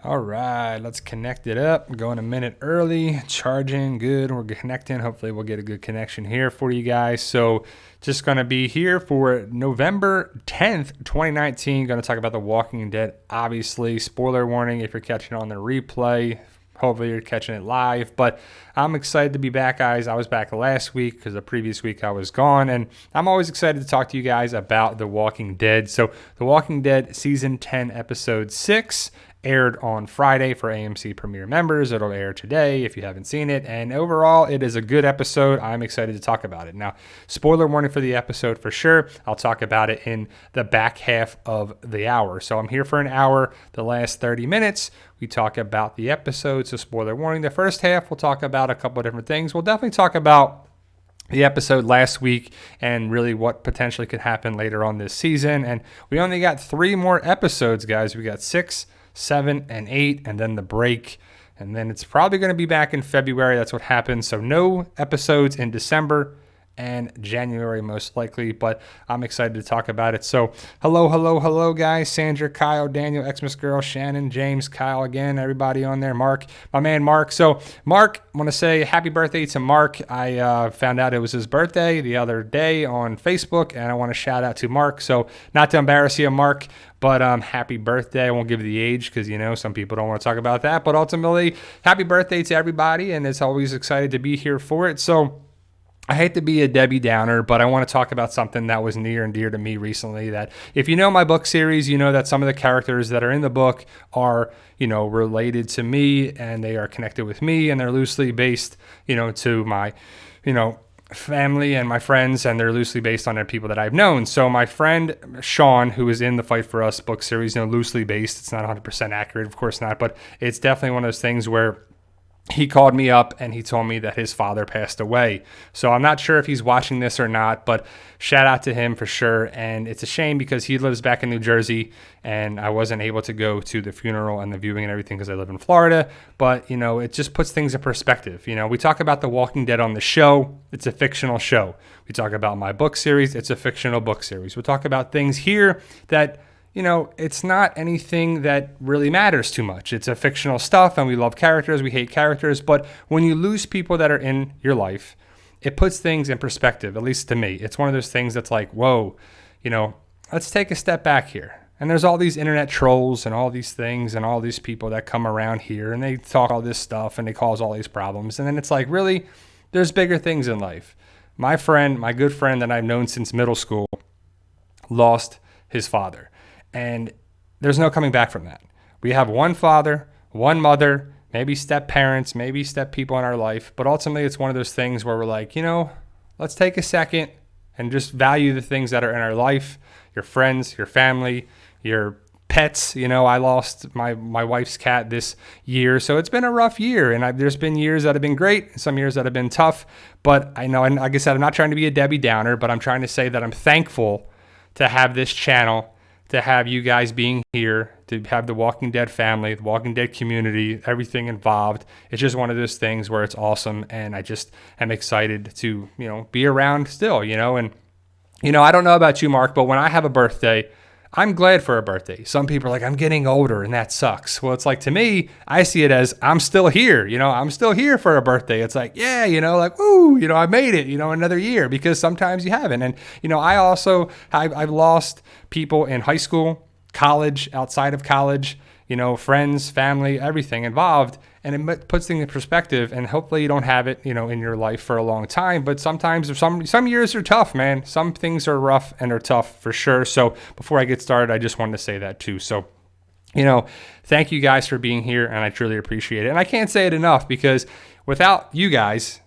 All right, let's connect it up. I'm going a minute early, charging, good. We're connecting. Hopefully we'll get a good connection here for you guys. So just going to be here for November 10th, 2019. Going to talk about The Walking Dead. Obviously, spoiler warning if you're catching on the replay. Hopefully you're catching it live, but I'm excited to be back, guys. I was back last week because the previous week I was gone, and I'm always excited to talk to you guys about The Walking Dead. So The Walking Dead Season 10, Episode 6 aired on Friday for AMC Premiere members. It'll air today if you haven't seen it, and overall, it is a good episode. I'm excited to talk about it. Now, spoiler warning for the episode for sure. I'll talk about it in the back half of the hour. So I'm here for an hour. The last 30 minutes, we talk about the episode, so spoiler warning. The first half, we'll talk about a couple of different things. We'll definitely talk about the episode last week and really what potentially could happen later on this season. And we only got 3 more episodes, guys. We got 6, 7, and 8, and then the break. And then it's probably going to be back in February. That's what happens. So no episodes in December and January most likely, but I'm excited to talk about it. So hello guys. Sandra, Kyle, Daniel, Xmas Girl, Shannon, James, Kyle again, everybody on there. Mark, my man Mark. So Mark, I want to say happy birthday to Mark. I found out it was his birthday the other day on Facebook, and I want to shout out to Mark. So not to embarrass you, Mark, but happy birthday. I won't give the age because, some people don't want to talk about that. But ultimately, happy birthday to everybody, and it's always excited to be here for it. So I hate to be a Debbie Downer, but I want to talk about something that was near and dear to me recently. That if you know my book series, you know that some of the characters that are in the book are, related to me, and they are connected with me, and they're loosely based, to my, family and my friends, and they're loosely based on the people that I've known. So my friend Sean, who is in the Fight for Us book series, loosely based. It's not 100% accurate, of course not, but it's definitely one of those things where he called me up and he told me that his father passed away. So I'm not sure if he's watching this or not, but shout out to him for sure. And it's a shame because he lives back in New Jersey and I wasn't able to go to the funeral and the viewing and everything because I live in Florida. But, it just puts things in perspective. We talk about The Walking Dead on the show. It's a fictional show. We talk about my book series. It's a fictional book series. We talk about things here that it's not anything that really matters too much. It's a fictional stuff, and we love characters, we hate characters, but when you lose people that are in your life, it puts things in perspective, at least to me. It's one of those things that's like, whoa, let's take a step back here. And there's all these internet trolls and all these things and all these people that come around here, and they talk all this stuff, and they cause all these problems. And then it's like, really, there's bigger things in life. My friend, my good friend that I've known since middle school, lost his father. And there's no coming back from that. We have one father, one mother, maybe step parents, maybe step people in our life. But ultimately, it's one of those things where we're like, let's take a second and just value the things that are in our life, your friends, your family, your pets. I lost my wife's cat this year. So it's been a rough year. And there's been years that have been great, some years that have been tough. But I know, and like I said, I'm not trying to be a Debbie Downer, but I'm trying to say that I'm thankful to have this channel, to have you guys being here, to have the Walking Dead family, the Walking Dead community, everything involved. It's just one of those things where it's awesome, and I just am excited to, be around still, and, I don't know about you, Mark, but when I have a birthday, I'm glad for a birthday. Some people are like, I'm getting older and that sucks. Well, it's like, to me, I see it as I'm still here, I'm still here for a birthday. It's like, yeah, like, woo, I made it, another year, because sometimes you haven't. And, I've lost people in high school, college, outside of college, friends, family, everything involved. And it puts things in perspective, and hopefully you don't have it, in your life for a long time. But sometimes some years are tough, man. Some things are rough and are tough for sure. So before I get started, I just wanted to say that too. So, thank you guys for being here, and I truly appreciate it. And I can't say it enough, because without you guys,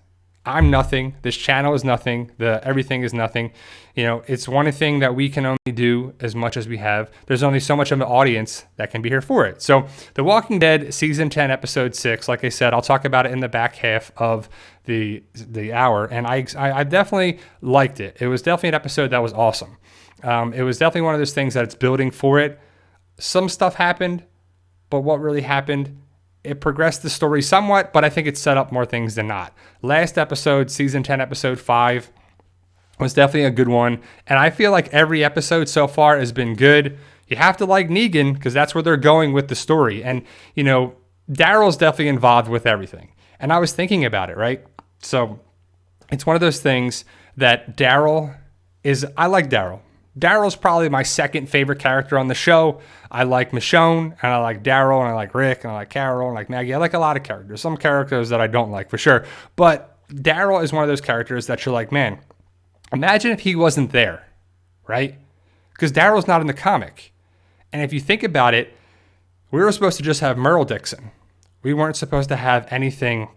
I'm nothing. This channel is nothing. Everything is nothing. It's one thing that we can only do as much as we have. There's only so much of an audience that can be here for it. So The Walking Dead Season 10, Episode 6, like I said, I'll talk about it in the back half of the hour. And I definitely liked it. It was definitely an episode that was awesome. It was definitely one of those things that it's building for it. Some stuff happened, but what really happened, it progressed the story somewhat, but I think it set up more things than not. Last episode, Season 10, Episode 5, was definitely a good one. And I feel like every episode so far has been good. You have to like Negan because that's where they're going with the story. And, Daryl's definitely involved with everything. And I was thinking about it, right? So it's one of those things that I like Daryl. Daryl's probably my second favorite character on the show. I like Michonne, and I like Daryl, and I like Rick, and I like Carol, and I like Maggie. I like a lot of characters. Some characters that I don't like, for sure. But Daryl is one of those characters that you're like, man, imagine if he wasn't there, right? Because Daryl's not in the comic. And if you think about it, we were supposed to just have Merle Dixon. We weren't supposed to have anything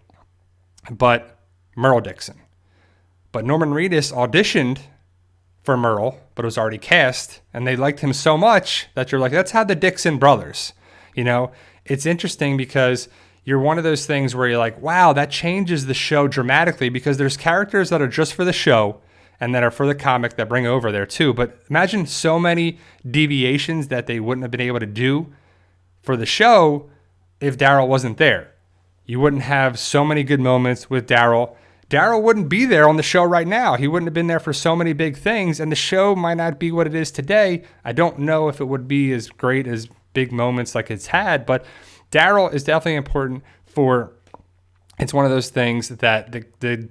but Merle Dixon. But Norman Reedus auditioned for Merle, but it was already cast, and they liked him so much that you're like, let's have the Dixon brothers. It's interesting because you're one of those things where you're like, wow, that changes the show dramatically because there's characters that are just for the show and that are for the comic that bring over there too. But imagine so many deviations that they wouldn't have been able to do for the show if Daryl wasn't there. You wouldn't have so many good moments with Daryl. Daryl wouldn't be there on the show right now. He wouldn't have been there for so many big things, and the show might not be what it is today. I don't know if it would be as great as big moments like it's had, but Daryl is definitely important it's one of those things that the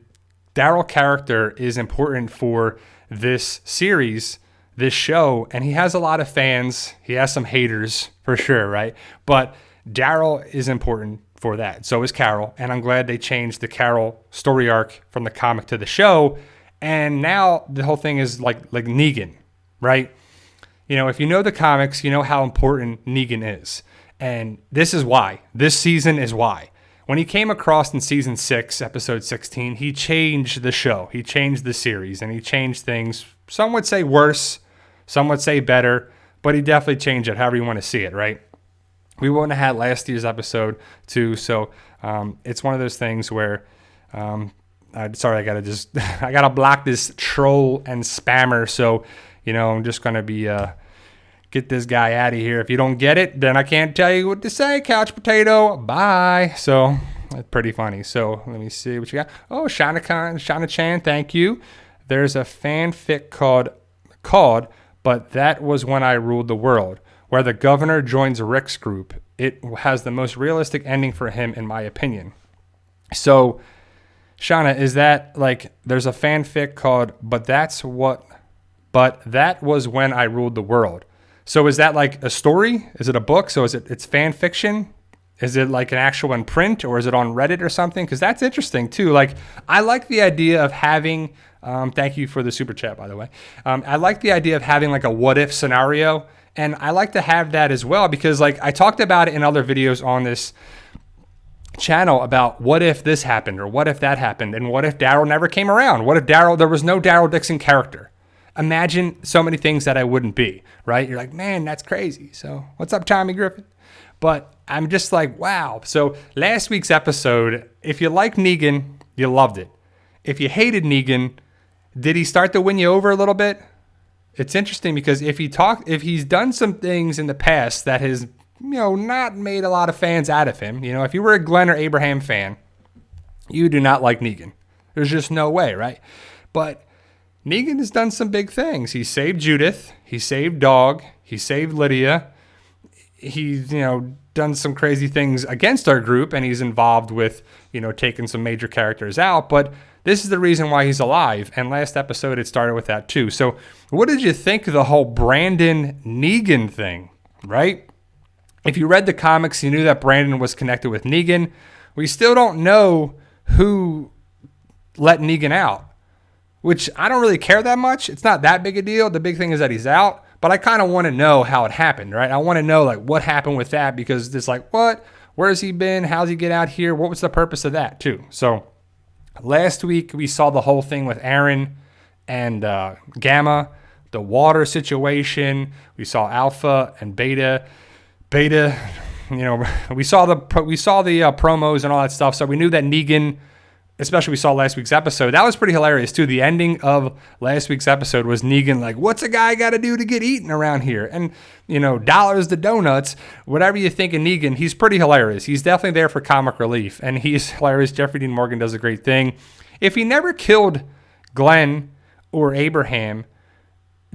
Daryl character is important for this series, this show, and he has a lot of fans. He has some haters for sure, right? But Daryl is important for that. So is Carol, and I'm glad they changed the Carol story arc from the comic to the show. And now the whole thing is like Negan, right? If you know the comics, you know how important Negan is. And this is why. This season is why. When he came across in season 6, episode 16, he changed the show. He changed the series, and he changed things. Some would say worse, some would say better, but he definitely changed it, however you want to see it, right? We wouldn't have had last year's episode too, so it's one of those things where, I gotta block this troll and spammer. So, I'm just gonna be get this guy out of here. If you don't get it, then I can't tell you what to say. Couch potato, bye. So that's pretty funny. So let me see what you got. Oh, Shauna Chan, thank you. There's a fanfic called "But That Was When I Ruled the World," where the governor joins Rick's group. It has the most realistic ending for him, in my opinion. So, Shauna, is that there's a fanfic called But That Was When I Ruled the World. So is that like a story? Is it a book? So it's fan fiction? Is it like an actual in print, or is it on Reddit or something? Because that's interesting too. I like the idea of having, thank you for the super chat, by the way. I like the idea of having like a what-if scenario. And I like to have that as well because I talked about it in other videos on this channel about what if this happened or what if that happened and what if Daryl never came around? What if there was no Daryl Dixon character? Imagine so many things that I wouldn't be, right? You're like, man, that's crazy. So what's up, Tommy Griffin? But I'm just like, wow. So last week's episode, if you like Negan, you loved it. If you hated Negan, did he start to win you over a little bit? It's interesting because if he's done some things in the past that has, not made a lot of fans out of him. If you were a Glenn or Abraham fan, you do not like Negan. There's just no way, right? But Negan has done some big things. He saved Judith. He saved Dog. He saved Lydia. He's, done some crazy things against our group, and he's involved with, taking some major characters out. But this is the reason why he's alive. And last episode, it started with that too. So what did you think of the whole Brandon Negan thing, right? If you read the comics, you knew that Brandon was connected with Negan. We still don't know who let Negan out, which I don't really care that much. It's not that big a deal. The big thing is that he's out. But I kind of want to know how it happened, right? I want to know what happened with that because it's what? Where has he been? How's he get out here? What was the purpose of that too? So last week we saw the whole thing with Aaron and Gamma, the water situation. We saw Alpha and Beta. We saw the promos and all that stuff. So we knew that Negan, especially we saw last week's episode. That was pretty hilarious too. The ending of last week's episode was Negan what's a guy got to do to get eaten around here? And, dollars to donuts, whatever you think of Negan, he's pretty hilarious. He's definitely there for comic relief, and he's hilarious. Jeffrey Dean Morgan does a great thing. If he never killed Glenn or Abraham,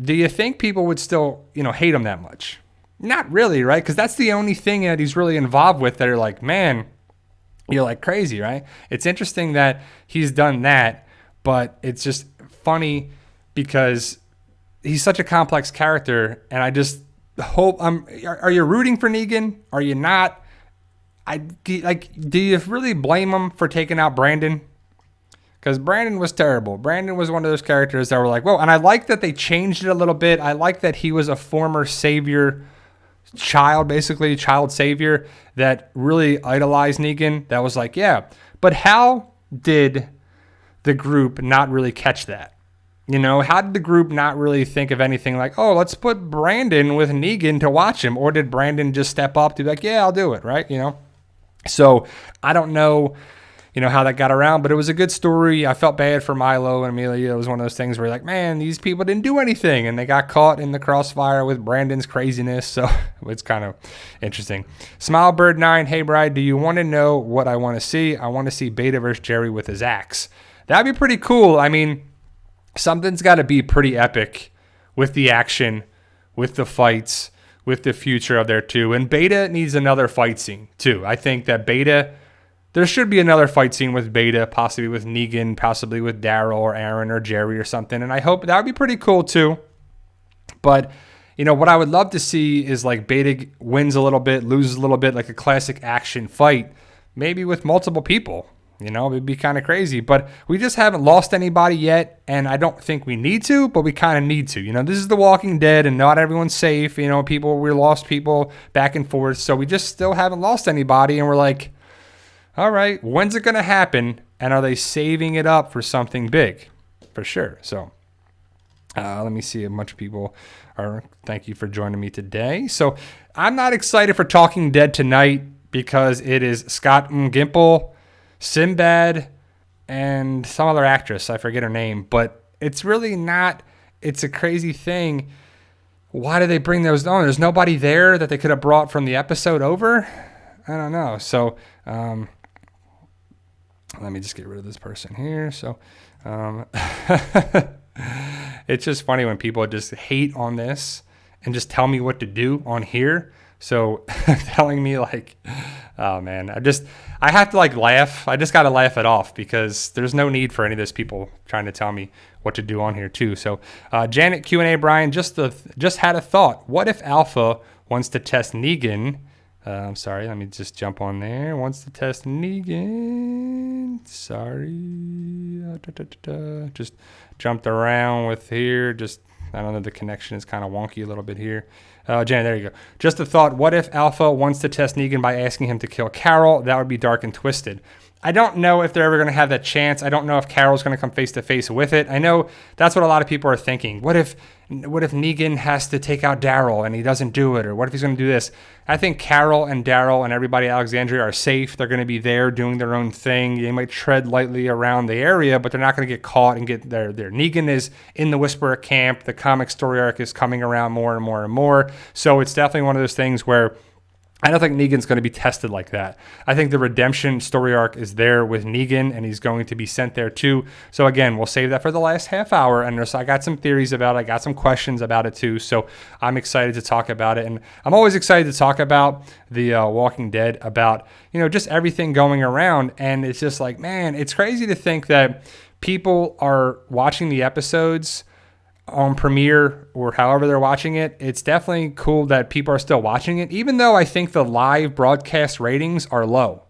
do you think people would still, hate him that much? Not really, right? Because that's the only thing that he's really involved with that are like, man, you're like crazy, right? It's interesting that he's done that, but it's just funny because he's such a complex character, and I just hope are you rooting for Negan? Are you not? Do you really blame him for taking out Brandon? Because Brandon was terrible. Brandon was one of those characters that were like, whoa. And I like that they changed it a little bit. I like that he was a former savior child, basically, child savior that really idolized Negan. That was like, yeah. But how did the group not really catch that? You know, how did the group not really think of anything like, oh, let's put Brandon with Negan to watch him? Or did Brandon just step up to be like, yeah, I'll do it, right? You know? So I don't know, how that got around, but it was a good story. I felt bad for Milo and Amelia. It was one of those things where you're like, man, these people didn't do anything, and they got caught in the crossfire with Brandon's craziness. So it's kind of interesting. Smilebird9, hey, Bride, do you want to know what I want to see? I want to see Beta versus Jerry with his axe. That'd be pretty cool. I mean, something's got to be pretty epic with the action, with the fights, with the future of their two. And Beta needs another fight scene, too. I think that there should be another fight scene with Beta, possibly with Negan, possibly with Daryl or Aaron or Jerry or something. And I hope that would be pretty cool too. But, what I would love to see is like Beta wins a little bit, loses a little bit, like a classic action fight, maybe with multiple people. It'd be kind of crazy. But we just haven't lost anybody yet. And I don't think we need to, but we kind of need to. This is The Walking Dead and not everyone's safe. We lost people back and forth. So we just still haven't lost anybody. And we're like, all right, when's it going to happen? And are they saving it up for something big? For sure. So let me see. A bunch of people thank you for joining me today. So I'm not excited for Talking Dead tonight because it is Scott Gimple, Sinbad, and some other actress. I forget her name, but it's really not. It's a crazy thing. Why do they bring those on? There's nobody there that they could have brought from the episode over. I don't know. So, let me just get rid of this person here. So, it's just funny when people just hate on this and just tell me what to do on here. So telling me like, oh man, I have to like laugh. I just got to laugh it off because there's no need for any of those people trying to tell me what to do on here too. So, Janet Q&A, Brian, just had a thought. What if Alpha wants to test Negan? I'm sorry, let me just jump on there. Wants to test Negan. Sorry. Just jumped around with here. I don't know, the connection is kind of wonky a little bit here. Janet, there you go. Just a thought. What if Alpha wants to test Negan by asking him to kill Carol? That would be dark and twisted. I don't know if they're ever going to have that chance. I don't know if Carol's going to come face to face with it. I know that's what a lot of people are thinking. What if Negan has to take out Daryl and he doesn't do it? Or what if he's going to do this? I think Carol and Daryl and everybody at Alexandria are safe. They're going to be there doing their own thing. They might tread lightly around the area, but they're not going to get caught and get there. Negan is in the Whisperer camp. The comic story arc is coming around more and more and more. So it's definitely one of those things where I don't think Negan's going to be tested like that. I think the redemption story arc is there with Negan, and he's going to be sent there too. So again, we'll save that for the last half hour. And I got some theories about it. I got some questions about it too. So I'm excited to talk about it. And I'm always excited to talk about the Walking Dead, about, just everything going around. And it's just like, man, it's crazy to think that people are watching the episodes on Premiere or however they're watching it. It's definitely cool that people are still watching it, even though I think the live broadcast ratings are low.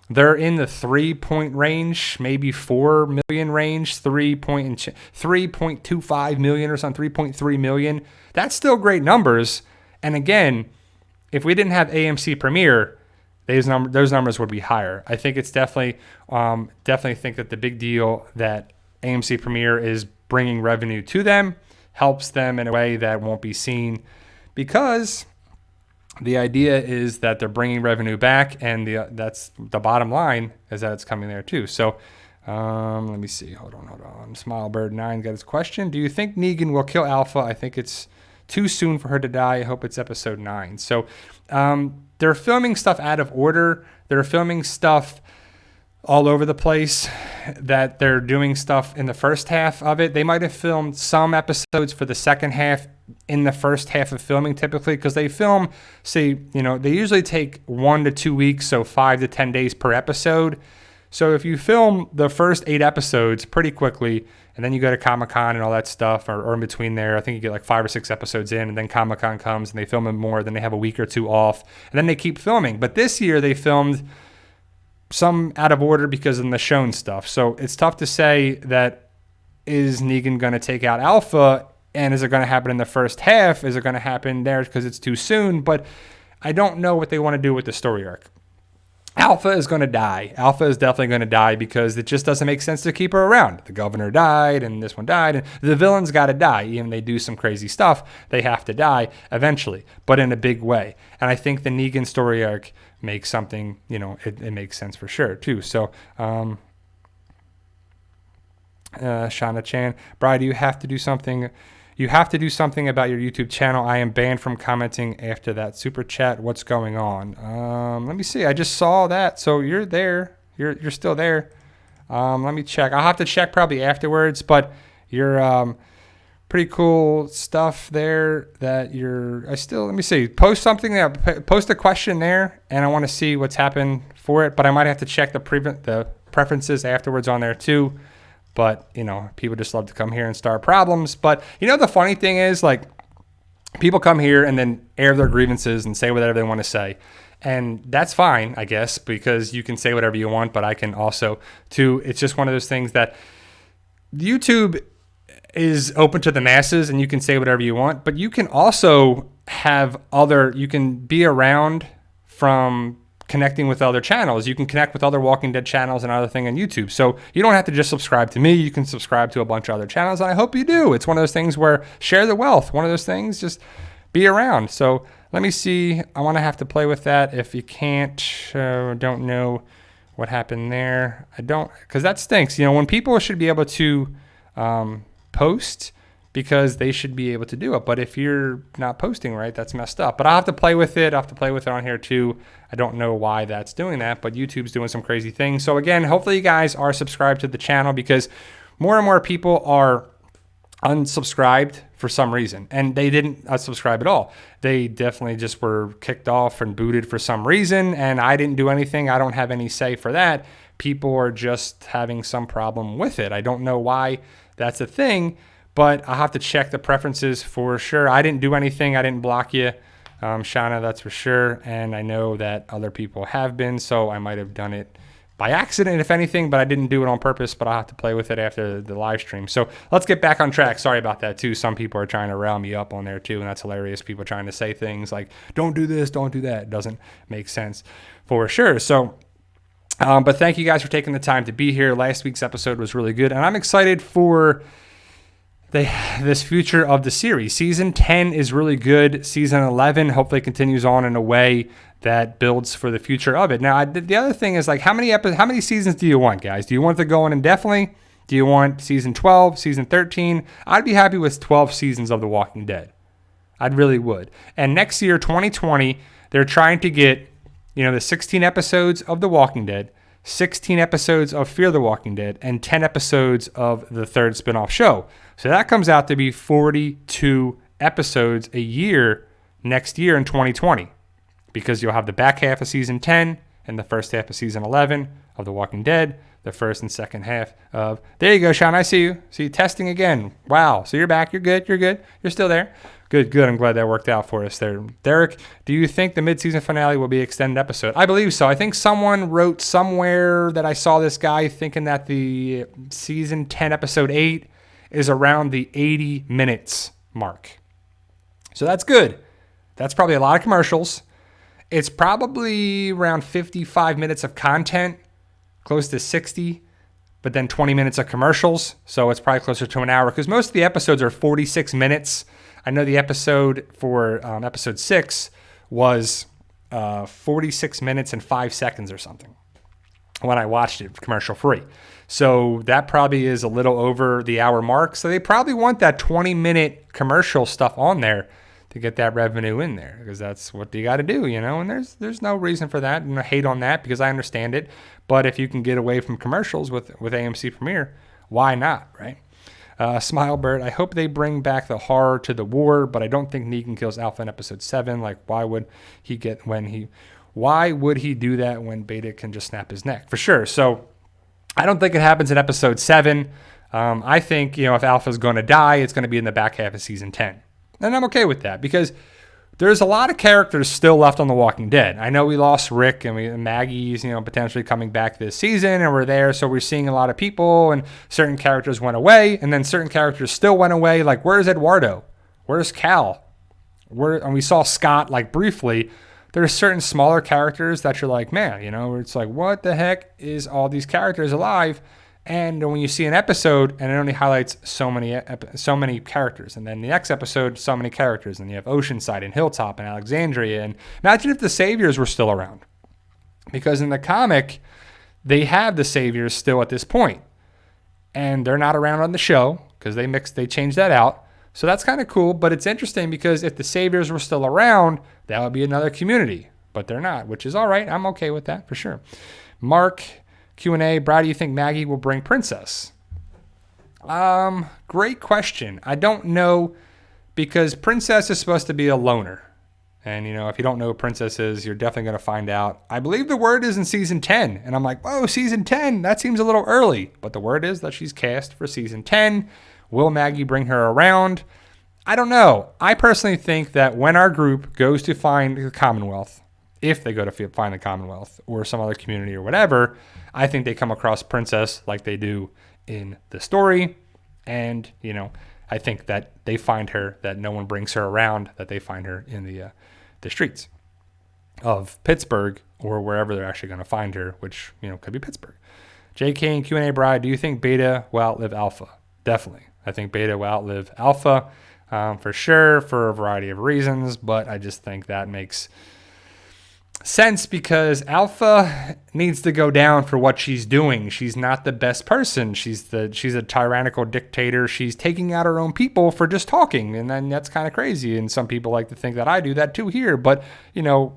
They're in the 3-point range, maybe 4 million range, 3.25 million or something, 3.3 million. That's still great numbers. And again, if we didn't have AMC Premiere, those numbers would be higher. I think it's definitely think that the big deal that AMC Premiere is bringing revenue to them helps them in a way that won't be seen, because the idea is that they're bringing revenue back, and that's the bottom line, is that it's coming there too. So let me see. Hold on. Smilebird9 got his question. Do you think Negan will kill Alpha? I think it's too soon for her to die. I hope it's episode 9. So they're filming stuff out of order. They're filming stuff all over the place, that they're doing stuff in the first half of it. They might have filmed some episodes for the second half in the first half of filming typically, because they film, say, they usually take 1 to 2 weeks, so 5 to 10 days per episode. So if you film the first 8 episodes pretty quickly, and then you go to Comic-Con and all that stuff, or in between there, I think you get like 5 or 6 episodes in, and then Comic-Con comes and they film it more, then they have a week or 2 off, and then they keep filming. But this year they filmed some out of order because of the Michonne stuff. So it's tough to say that, is Negan going to take out Alpha, and is it going to happen in the first half? Is it going to happen there because it's too soon? But I don't know what they want to do with the story arc. Alpha is going to die. Alpha is definitely going to die because it just doesn't make sense to keep her around. The governor died and this one died, and the villain's got to die. Even they do some crazy stuff, they have to die eventually, but in a big way. And I think the Negan story arc makes something, it makes sense for sure too. So, Shauna Chan, Bride, you have to do something. You have to do something about your YouTube channel. I am banned from commenting after that super chat. What's going on? Let me see. I just saw that. So you're there. You're still there. Let me check. I'll have to check probably afterwards, but you're pretty cool stuff there that let me see. Post something there. Post a question there, and I want to see what's happened for it, but I might have to check the preferences afterwards on there too. But, people just love to come here and start problems. But, the funny thing is, like, people come here and then air their grievances and say whatever they want to say. And that's fine, I guess, because you can say whatever you want, but I can also, too. It's just one of those things that YouTube is open to the masses and you can say whatever you want. But you can also you can be around from connecting with other channels. You can connect with other Walking Dead channels and other thing on YouTube. So you don't have to just subscribe to me. You can subscribe to a bunch of other channels, and I hope you do. It's one of those things where share the wealth. One of those things, just be around. So let me see. I want to have to play with that. If you can't, don't know what happened there. Because that stinks. When people should be able to post, because they should be able to do it. But if you're not posting right, that's messed up. But I'll have to play with it. I'll have to play with it on here too. I don't know why that's doing that, but YouTube's doing some crazy things. So again, hopefully you guys are subscribed to the channel, because more and more people are unsubscribed for some reason. And they didn't unsubscribe at all. They definitely just were kicked off and booted for some reason. And I didn't do anything. I don't have any say for that. People are just having some problem with it. I don't know why that's a thing. But I'll have to check the preferences for sure. I didn't do anything. I didn't block you, Shauna, that's for sure. And I know that other people have been, so I might have done it by accident, if anything, but I didn't do it on purpose. But I'll have to play with it after the live stream. So let's get back on track. Sorry about that, too. Some people are trying to rile me up on there, too, and that's hilarious. People trying to say things like, don't do this, don't do that. It doesn't make sense for sure. So, but thank you guys for taking the time to be here. Last week's episode was really good, and I'm excited for this future of the series. Season 10 is really good. Season 11 hopefully continues on in a way that builds for the future of it. Now, the other thing is, like, how many seasons do you want, guys? Do you want it to go on indefinitely? Do you want season 12, season 13? I'd be happy with 12 seasons of The Walking Dead. I really would. And next year, 2020, they're trying to get, the 16 episodes of The Walking Dead, 16 episodes of Fear the Walking Dead, and 10 episodes of the third spinoff show. So that comes out to be 42 episodes a year next year in 2020, because you'll have the back half of season 10 and the first half of season 11 of The Walking Dead, the first and second half of... There you go, Sean. I see you. See you testing again. Wow. So you're back. You're good. You're still there. Good. I'm glad that worked out for us there. Derek, do you think the mid-season finale will be an extended episode? I believe so. I think someone wrote somewhere that I saw this guy thinking that the season 10, episode 8 is around the 80 minutes mark. So that's good. That's probably a lot of commercials. It's probably around 55 minutes of content, close to 60, but then 20 minutes of commercials. So it's probably closer to an hour, because most of the episodes are 46 minutes. I know the episode for episode 6 was 46 minutes and 5 seconds or something when I watched it commercial free. So that probably is a little over the hour mark. So they probably want that 20-minute commercial stuff on there to get that revenue in there, because that's what you got to do, and there's no reason for that, and I hate on that because I understand it. But if you can get away from commercials with AMC Premiere, why not, right? Smilebird, I hope they bring back the horror to the war, but I don't think Negan kills Alpha in episode 7. Like, why would he do that when Beta can just snap his neck? For sure. So I don't think it happens in episode 7. I think, if Alpha's going to die, it's going to be in the back half of season 10. And I'm okay with that because there's a lot of characters still left on The Walking Dead. I know we lost Rick and Maggie's, potentially coming back this season, and we're there. So we're seeing a lot of people, and certain characters went away, and then certain characters still went away. Like, where's Eduardo? Where's Cal? And we saw Scott, like, briefly. There's certain smaller characters that you're like, man, it's like, what the heck is all these characters alive? And when you see an episode and it only highlights so many characters, and then the next episode, so many characters, and you have Oceanside and Hilltop and Alexandria, and imagine if the Saviors were still around, because in the comic, they have the Saviors still at this point, and they're not around on the show because they changed that out. So that's kind of cool, but it's interesting because if the Saviors were still around, that would be another community, but they're not, which is all right. I'm okay with that for sure. Mark Q&A, Brad, do you think Maggie will bring Princess? Great question. I don't know, because Princess is supposed to be a loner. And, if you don't know who Princess is, you're definitely going to find out. I believe the word is in season 10. And I'm like, whoa, season 10? That seems a little early. But the word is that she's cast for season 10. Will Maggie bring her around? I don't know. I personally think that when our group goes to find the Commonwealth, if they go to find the Commonwealth or some other community or whatever, I think they come across Princess like they do in the story. And, I think that they find her, that no one brings her around, that they find her in the streets of Pittsburgh or wherever they're actually going to find her, which, could be Pittsburgh. JK and Q&A Bride, do you think Beta will outlive Alpha? Definitely. I think Beta will outlive Alpha for sure, for a variety of reasons, but I just think that makes sense because Alpha needs to go down for what she's doing. She's not the best person. She's a tyrannical dictator. She's taking out her own people for just talking, and then that's kind of crazy. And some people like to think that I do that too here, but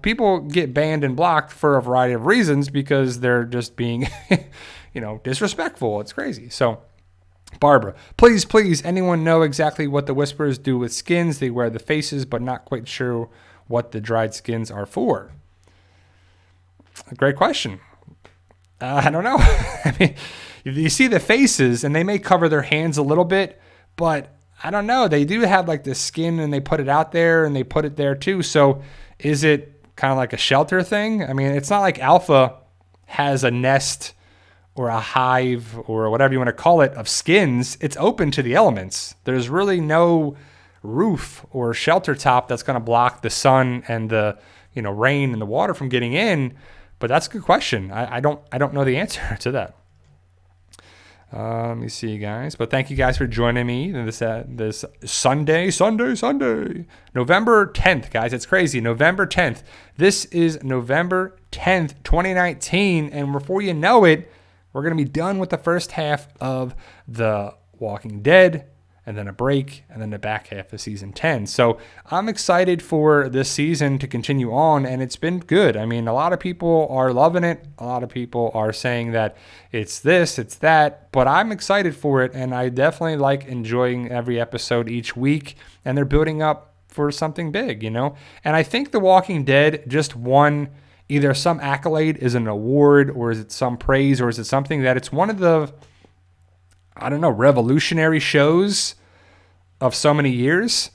people get banned and blocked for a variety of reasons because they're just being disrespectful. It's crazy. So Barbara, please, anyone know exactly what the Whisperers do with skins? They wear the faces, but not quite sure what the dried skins are for. Great question. I don't know. I mean, you see the faces, and they may cover their hands a little bit, but I don't know. They do have like the skin, and they put it out there, and they put it there too. So is it kind of like a shelter thing? I mean, it's not like Alpha has a nest or a hive or whatever you want to call it of skins. It's open to the elements. There's really no roof or shelter top that's going to block the sun and the rain and the water from getting in. But that's a good question. I don't know the answer to that. Let me see, guys. But thank you guys for joining me this Sunday. November 10th, guys. It's crazy. November 10th. This is November 10th, 2019. And before you know it, we're going to be done with the first half of The Walking Dead, and then a break, and then the back half of season 10. So I'm excited for this season to continue on, and it's been good. I mean, a lot of people are loving it. A lot of people are saying that it's this, it's that, but I'm excited for it, and I definitely like enjoying every episode each week, and they're building up for something big, And I think The Walking Dead just won either some accolade, is an award, or is it some praise, or is it something that it's one of the revolutionary shows of so many years.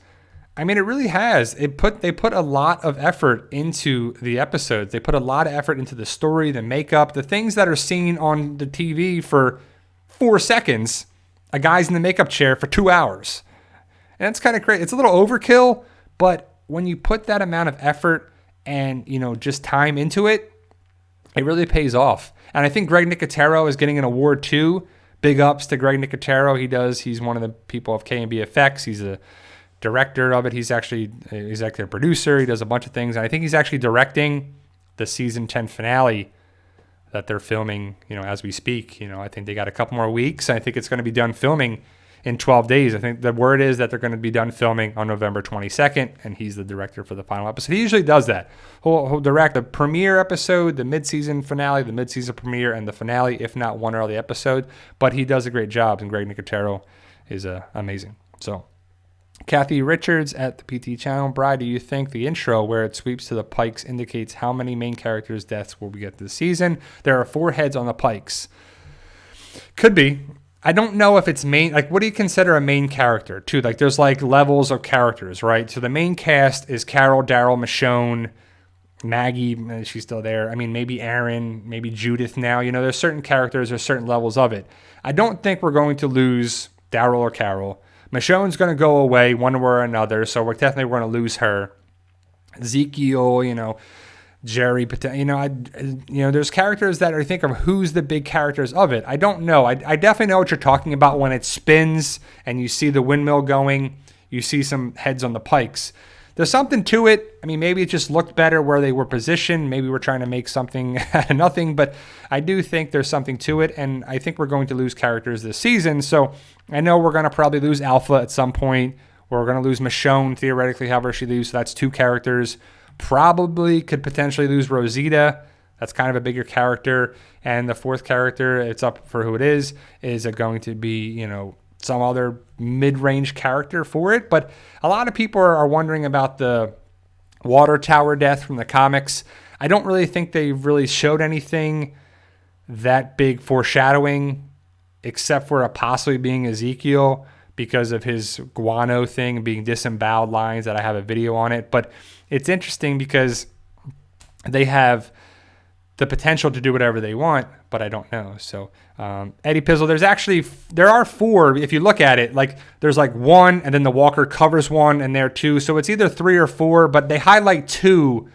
I mean, it really has. They put a lot of effort into the episodes. They put a lot of effort into the story, the makeup, the things that are seen on the TV for 4 seconds. A guy's in the makeup chair for 2 hours. And it's kind of crazy. It's a little overkill, but when you put that amount of effort and, just time into it, it really pays off. And I think Greg Nicotero is getting an award too. Big ups to Greg Nicotero. He's one of the people of K&B Effects. He's a director of it. He's actually a producer. He does a bunch of things. And I think he's actually directing the season 10 finale that they're filming, as we speak. I think they got a couple more weeks. I think it's going to be done filming in 12 days. I think the word is that they're going to be done filming on November 22nd, and he's the director for the final episode. He usually does that. He'll direct the premiere episode, the mid-season finale, the mid-season premiere, and the finale, if not one early episode. But he does a great job, and Greg Nicotero is amazing. So, Kathy Richards at the PT channel. Bri, do you think the intro where it sweeps to the Pikes indicates how many main characters' deaths will we get this season? There are 4 heads on the Pikes. Could be. I don't know if it's main. Like, what do you consider a main character, too? Like, there's, like, levels of characters, right? So the main cast is Carol, Daryl, Michonne, Maggie. She's still there. I mean, maybe Aaron, maybe Judith now. You know, there's certain characters, there's certain levels of it. I don't think we're going to lose Daryl or Carol. Michonne's going to go away one way or another, so we're definitely going to lose her. Ezekiel, you know, Jerry, you know, there's characters that I think of who's the big characters of it. I don't know. I definitely know what you're talking about when it spins and you see the windmill going. You see some heads on the Pikes. There's something to it. I mean, maybe it just looked better where they were positioned. Maybe we're trying to make something out of nothing, but I do think there's something to it, and I think we're going to lose characters this season. So I know we're going to probably lose Alpha at some point, or we're going to lose Michonne, theoretically, however she leaves. So that's 2 characters. Probably could potentially lose Rosita. That's kind of a bigger character. And the 4th character, it's up for who it is going to be, you know, some other mid-range character for it. But a lot of people are wondering about the water tower death from the comics. I don't really think they really showed anything that big foreshadowing, except for a possibly being Ezekiel because of his guano thing being disemboweled lines that I have a video on it. But it's interesting because they have the potential to do whatever they want, but I don't know. So Eddie Pizzle, there are 4 if you look at it. Like there's like 1, and then the walker covers 1, and there 2. So it's either 3 or 4, but they highlight 2,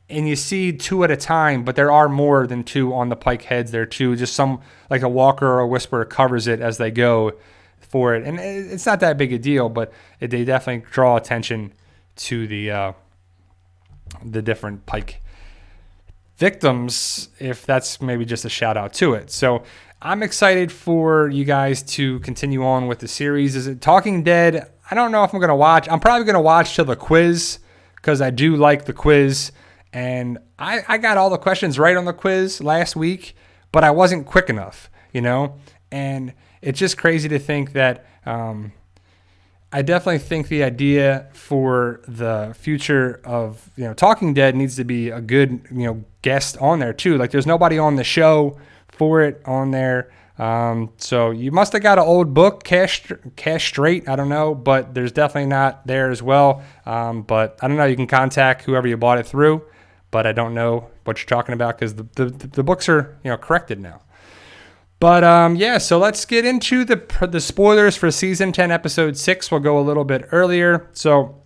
and you see 2 at a time. But there are more than 2 on the Pike heads there too. Just some like a walker or a whisperer covers it as they go for it, and it's not that big a deal, but they definitely draw attention to the different Pike victims, if that's maybe just a shout out to it. So I'm excited for you guys to continue on with the series. Is it Talking Dead? I don't know if I'm going to watch. I'm probably going to watch till the quiz because I do like the quiz. And I got all the questions right on the quiz last week, but I wasn't quick enough, you know? And it's just crazy to think that I definitely think the idea for the future of, you know, Talking Dead needs to be a good, you know, guest on there too. Like there's nobody on the show for it on there. So you must have got an old book, Cash Straight. I don't know, but there's definitely not there as well. But I don't know. You can contact whoever you bought it through, but I don't know what you're talking about because the books are, you know, corrected now. But yeah, so let's get into the spoilers for season 10, episode 6. We'll go a little bit earlier. So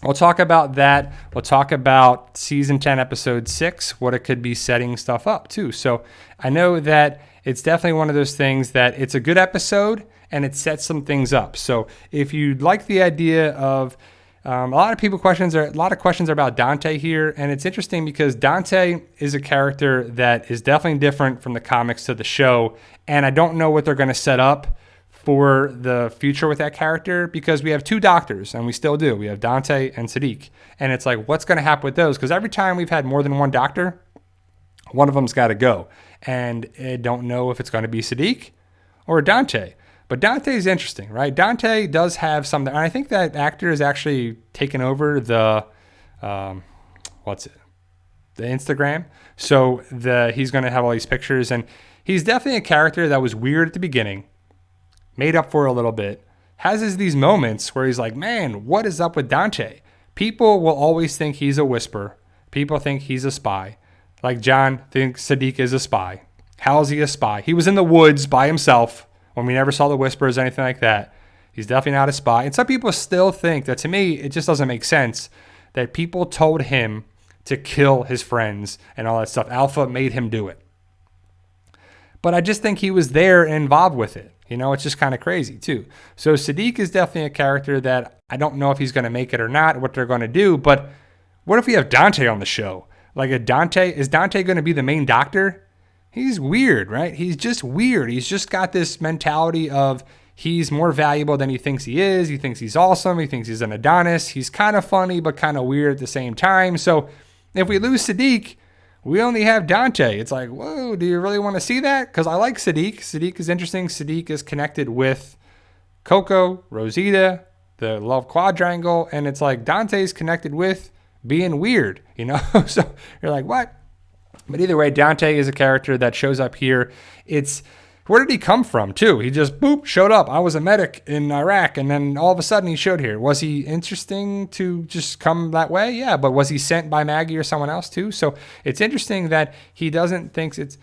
we'll talk about that. We'll talk about season 10, episode 6, what it could be setting stuff up too. So I know that it's definitely one of those things that it's a good episode and it sets some things up. So if you like the idea of a lot of questions are about Dante here, and it's interesting because Dante is a character that is definitely different from the comics to the show, and I don't know what they're going to set up for the future with that character because we have 2 doctors, and we still do. We have Dante and Sadiq, and it's like, what's going to happen with those? Because every time we've had more than one doctor, one of them's got to go, and I don't know if it's going to be Sadiq or Dante. But Dante is interesting, right? Dante does have something. And I think that actor is actually taken over the, the Instagram. So he's going to have all these pictures. And he's definitely a character that was weird at the beginning, made up for a little bit, has these moments where he's like, man, what is up with Dante? People will always think he's a whisperer. People think he's a spy. Like John thinks Sadiq is a spy. How is he a spy? He was in the woods by himself when we never saw the Whisperers, anything like that. He's definitely not a spy. And some people still think that, to me, it just doesn't make sense that people told him to kill his friends and all that stuff. Alpha made him do it. But I just think he was there and involved with it. You know, it's just kind of crazy, too. So Sadiq is definitely a character that I don't know if he's going to make it or not, what they're going to do. But what if we have Dante on the show? Like, is Dante going to be the main doctor? He's weird, right? He's just weird. He's just got this mentality of he's more valuable than he thinks he is. He thinks he's awesome. He thinks he's an Adonis. He's kind of funny, but kind of weird at the same time. So if we lose Sadiq, we only have Dante. It's like, whoa, do you really want to see that? Because I like Sadiq. Sadiq is interesting. Sadiq is connected with Coco, Rosita, the love quadrangle, and it's like Dante's connected with being weird, So you're like, what? But either way, Dante is a character that shows up here. Where did he come from, too? He just, boop, showed up. I was a medic in Iraq, and then all of a sudden he showed here. Was he interesting to just come that way? Yeah, but was he sent by Maggie or someone else, too? So it's interesting that he doesn't think it's...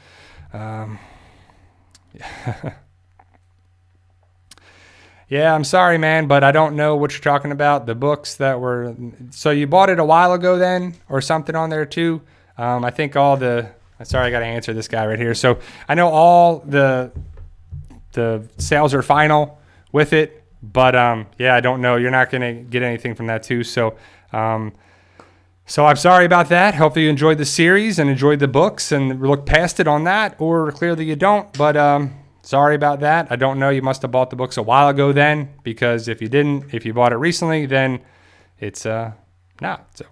Yeah, I'm sorry, man, but I don't know what you're talking about. The books that were... So you bought it a while ago then, or something on there too? I think all the... Sorry, I got to answer this guy right here. So I know all the sales are final with it, but yeah, I don't know. You're not going to get anything from that too. So I'm sorry about that. Hopefully you enjoyed the series and enjoyed the books and look past it on that, or clearly you don't, but... Sorry about that. I don't know. You must have bought the books a while ago then, because if you didn't, if you bought it recently, then it's not. So,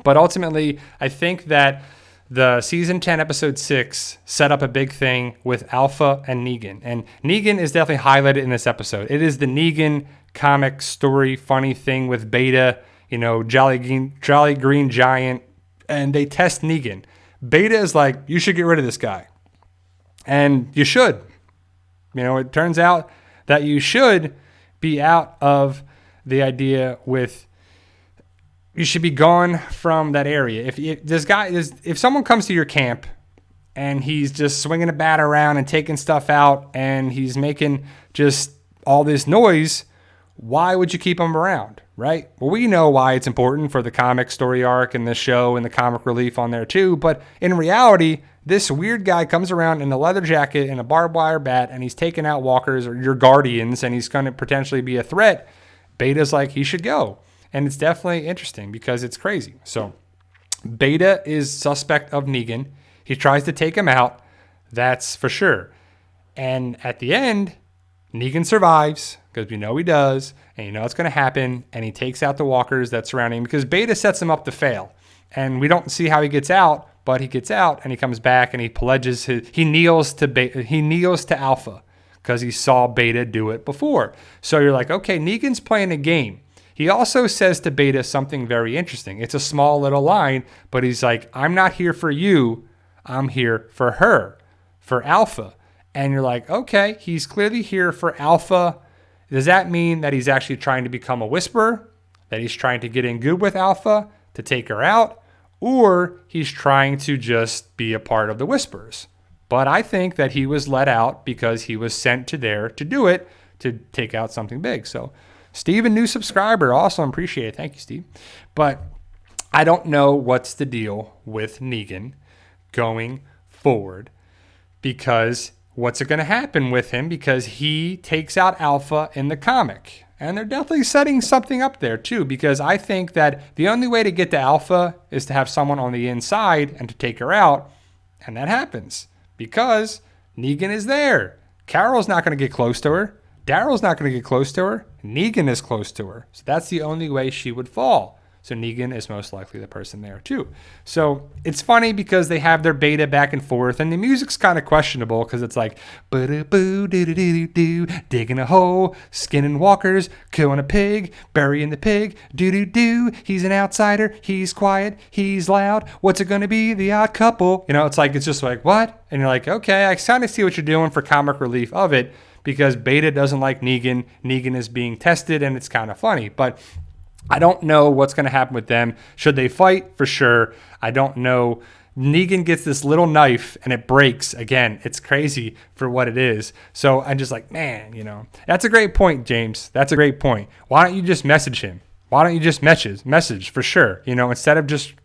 but ultimately, I think that the season 10, episode 6 set up a big thing with Alpha and Negan. And Negan is definitely highlighted in this episode. It is the Negan comic story, funny thing with Beta, Jolly Green Giant, and they test Negan. Beta is like, you should get rid of this guy. And you should. It turns out that you should be out of the idea with, you should be gone from that area. If someone comes to your camp and he's just swinging a bat around and taking stuff out and he's making just all this noise, why would you keep him around, right? Well, we know why it's important for the comic story arc and the show and the comic relief on there too, but in reality, this weird guy comes around in a leather jacket and a barbed wire bat, and he's taking out walkers or your guardians, and he's going to potentially be a threat. Beta's like, he should go. And it's definitely interesting because it's crazy. So Beta is suspect of Negan. He tries to take him out. That's for sure. And at the end, Negan survives because we know he does, and you know it's going to happen, and he takes out the walkers that surround him because Beta sets him up to fail. And we don't see how he gets out, but he gets out and he comes back and he pledges he kneels to Alpha because he saw Beta do it before. So you're like, okay, Negan's playing a game. He also says to Beta something very interesting. It's a small little line, but he's like, I'm not here for you. I'm here for her, for Alpha. And you're like, okay, he's clearly here for Alpha. Does that mean that he's actually trying to become a Whisperer? That he's trying to get in good with Alpha to take her out? Or he's trying to just be a part of the Whisperers? But I think that he was let out because he was sent to there to do it, to take out something big. So Steve, a new subscriber. Awesome. Appreciate it. Thank you, Steve. But I don't know what's the deal with Negan going forward, because what's going to happen with him, because he takes out Alpha in the comic. And they're definitely setting something up there too, because I think that the only way to get to Alpha is to have someone on the inside and to take her out. And that happens because Negan is there. Carol's not going to get close to her. Daryl's not going to get close to her. Negan is close to her. So that's the only way she would fall. So Negan is most likely the person there too. So it's funny because they have their Beta back and forth, and the music's kind of questionable because it's like boo doo doo, digging a hole, skinning walkers, killing a pig, burying the pig, doo doo. He's an outsider. He's quiet. He's loud. What's it gonna be? The Odd Couple. It's like, it's just like, what? And you're like, okay, I kind of see what you're doing for comic relief of it, because Beta doesn't like Negan. Negan is being tested, and it's kind of funny, but I don't know what's going to happen with them. Should they fight? For sure. I don't know. Negan gets this little knife and it breaks. Again, it's crazy for what it is. So I'm just like, man, that's a great point, James. That's a great point. Why don't you just message him? Why don't you just message for sure? Instead of just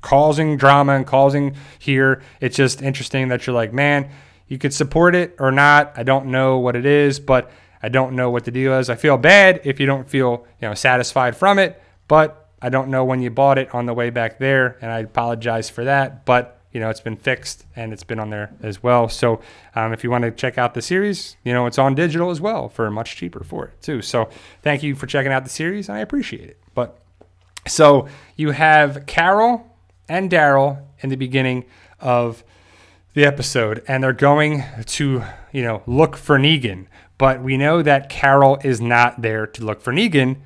causing drama and causing here, it's just interesting that you're like, man, you could support it or not. I don't know what it is, but I don't know what the deal is. I feel bad if you don't feel, satisfied from it, but I don't know when you bought it on the way back there, and I apologize for that. But it's been fixed and it's been on there as well. So if you want to check out the series, it's on digital as well for much cheaper for it too. So thank you for checking out the series. I appreciate it. But so you have Carol and Daryl in the beginning of the episode, and they're going to, look for Negan. But we know that Carol is not there to look for Negan.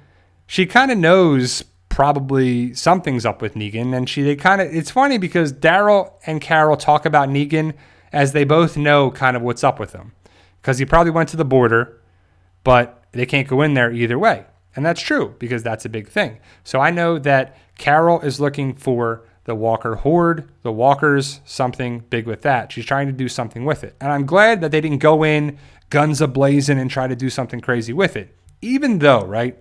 She kind of knows probably something's up with Negan, and it's funny because Daryl and Carol talk about Negan as they both know kind of what's up with him, because he probably went to the border, but they can't go in there either way. And that's true, because that's a big thing. So I know that Carol is looking for the Walker horde, the Walkers, something big with that. She's trying to do something with it. And I'm glad that they didn't go in guns a-blazing and try to do something crazy with it. Even though, right,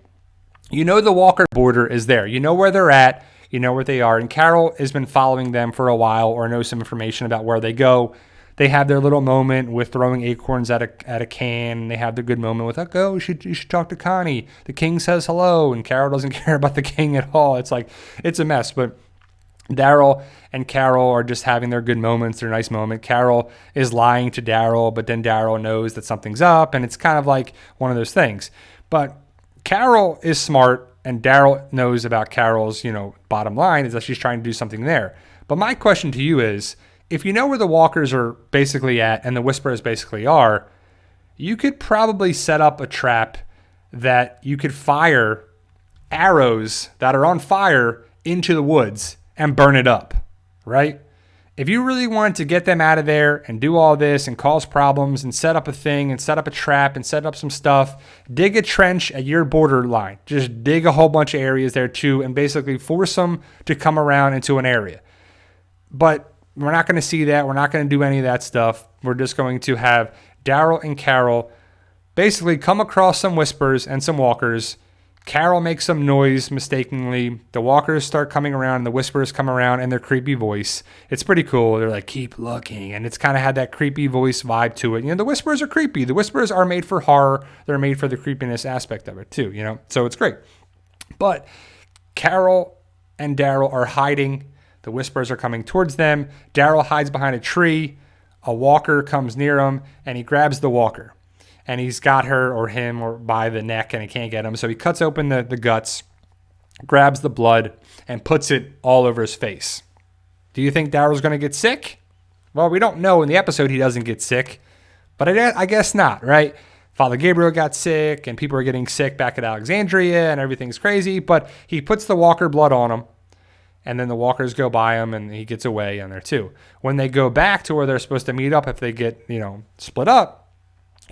the Walker border is there. You know where they're at. You know where they are. And Carol has been following them for a while, or knows some information about where they go. They have their little moment with throwing acorns at a can. They have their good moment with, you should talk to Connie. The king says hello, and Carol doesn't care about the king at all. It's like, it's a mess. But Daryl and Carol are just having their good moments, their nice moment. Carol is lying to Daryl, but then Daryl knows that something's up, and it's kind of like one of those things. But Carol is smart, and Daryl knows about Carol's, bottom line is that she's trying to do something there. But my question to you is, if you know where the Walkers are basically at and the Whisperers basically are, you could probably set up a trap that you could fire arrows that are on fire into the woods and burn it up, right? If you really wanted to get them out of there and do all this and cause problems and set up a thing and set up a trap and set up some stuff, dig a trench at your borderline. Just dig a whole bunch of areas there too and basically force them to come around into an area. But we're not going to see that. We're not going to do any of that stuff. We're just going to have Daryl and Carol basically come across some Whispers and some Walkers. Carol makes some noise mistakenly. The Walkers start coming around and the Whisperers come around in their creepy voice. It's pretty cool. They're like, keep looking. And it's kind of had that creepy voice vibe to it. The Whisperers are creepy. The Whisperers are made for horror. They're made for the creepiness aspect of it too, So it's great. But Carol and Daryl are hiding. The Whisperers are coming towards them. Daryl hides behind a tree. A Walker comes near him and he grabs the Walker. And he's got her or him or by the neck and he can't get him. So he cuts open the guts, grabs the blood, and puts it all over his face. Do you think Daryl's going to get sick? Well, we don't know. In the episode, he doesn't get sick. But I guess not, right? Father Gabriel got sick and people are getting sick back at Alexandria and everything's crazy. But he puts the Walker blood on him. And then the Walkers go by him and he gets away on there too. When they go back to where they're supposed to meet up, if they get, split up,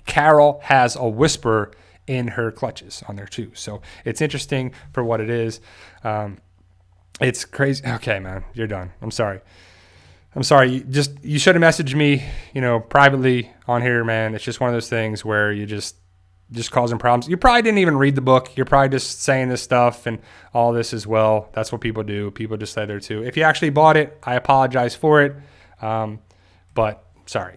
Carol has a Whisperer in her clutches on there too. So it's interesting for what it is. It's crazy. Okay, man, you're done. I'm sorry. You should have messaged me, privately on here, man. It's just one of those things where you just causing problems. You probably didn't even read the book. You're probably just saying this stuff and all this as well. That's what people do. People just say there too. If you actually bought it, I apologize for it. But sorry.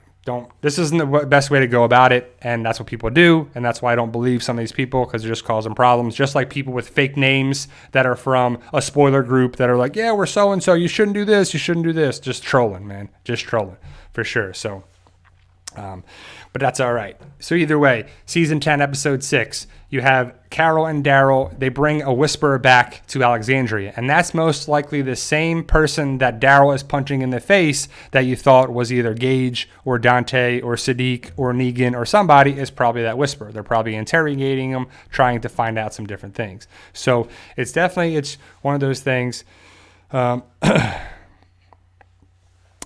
This isn't the best way to go about it, and that's what people do, and that's why I don't believe some of these people, because they're just causing problems, just like people with fake names that are from a spoiler group that are like, yeah, we're so-and-so, you shouldn't do this, just trolling, man, just trolling, for sure, so, but that's all right. So either way, Season 10, Episode 6, you have Carol and Daryl. They bring a Whisperer back to Alexandria, and that's most likely the same person that Daryl is punching in the face that you thought was either Gage or Dante or Sadiq or Negan or somebody is probably that Whisperer. They're probably interrogating him, trying to find out some different things. So it's one of those things.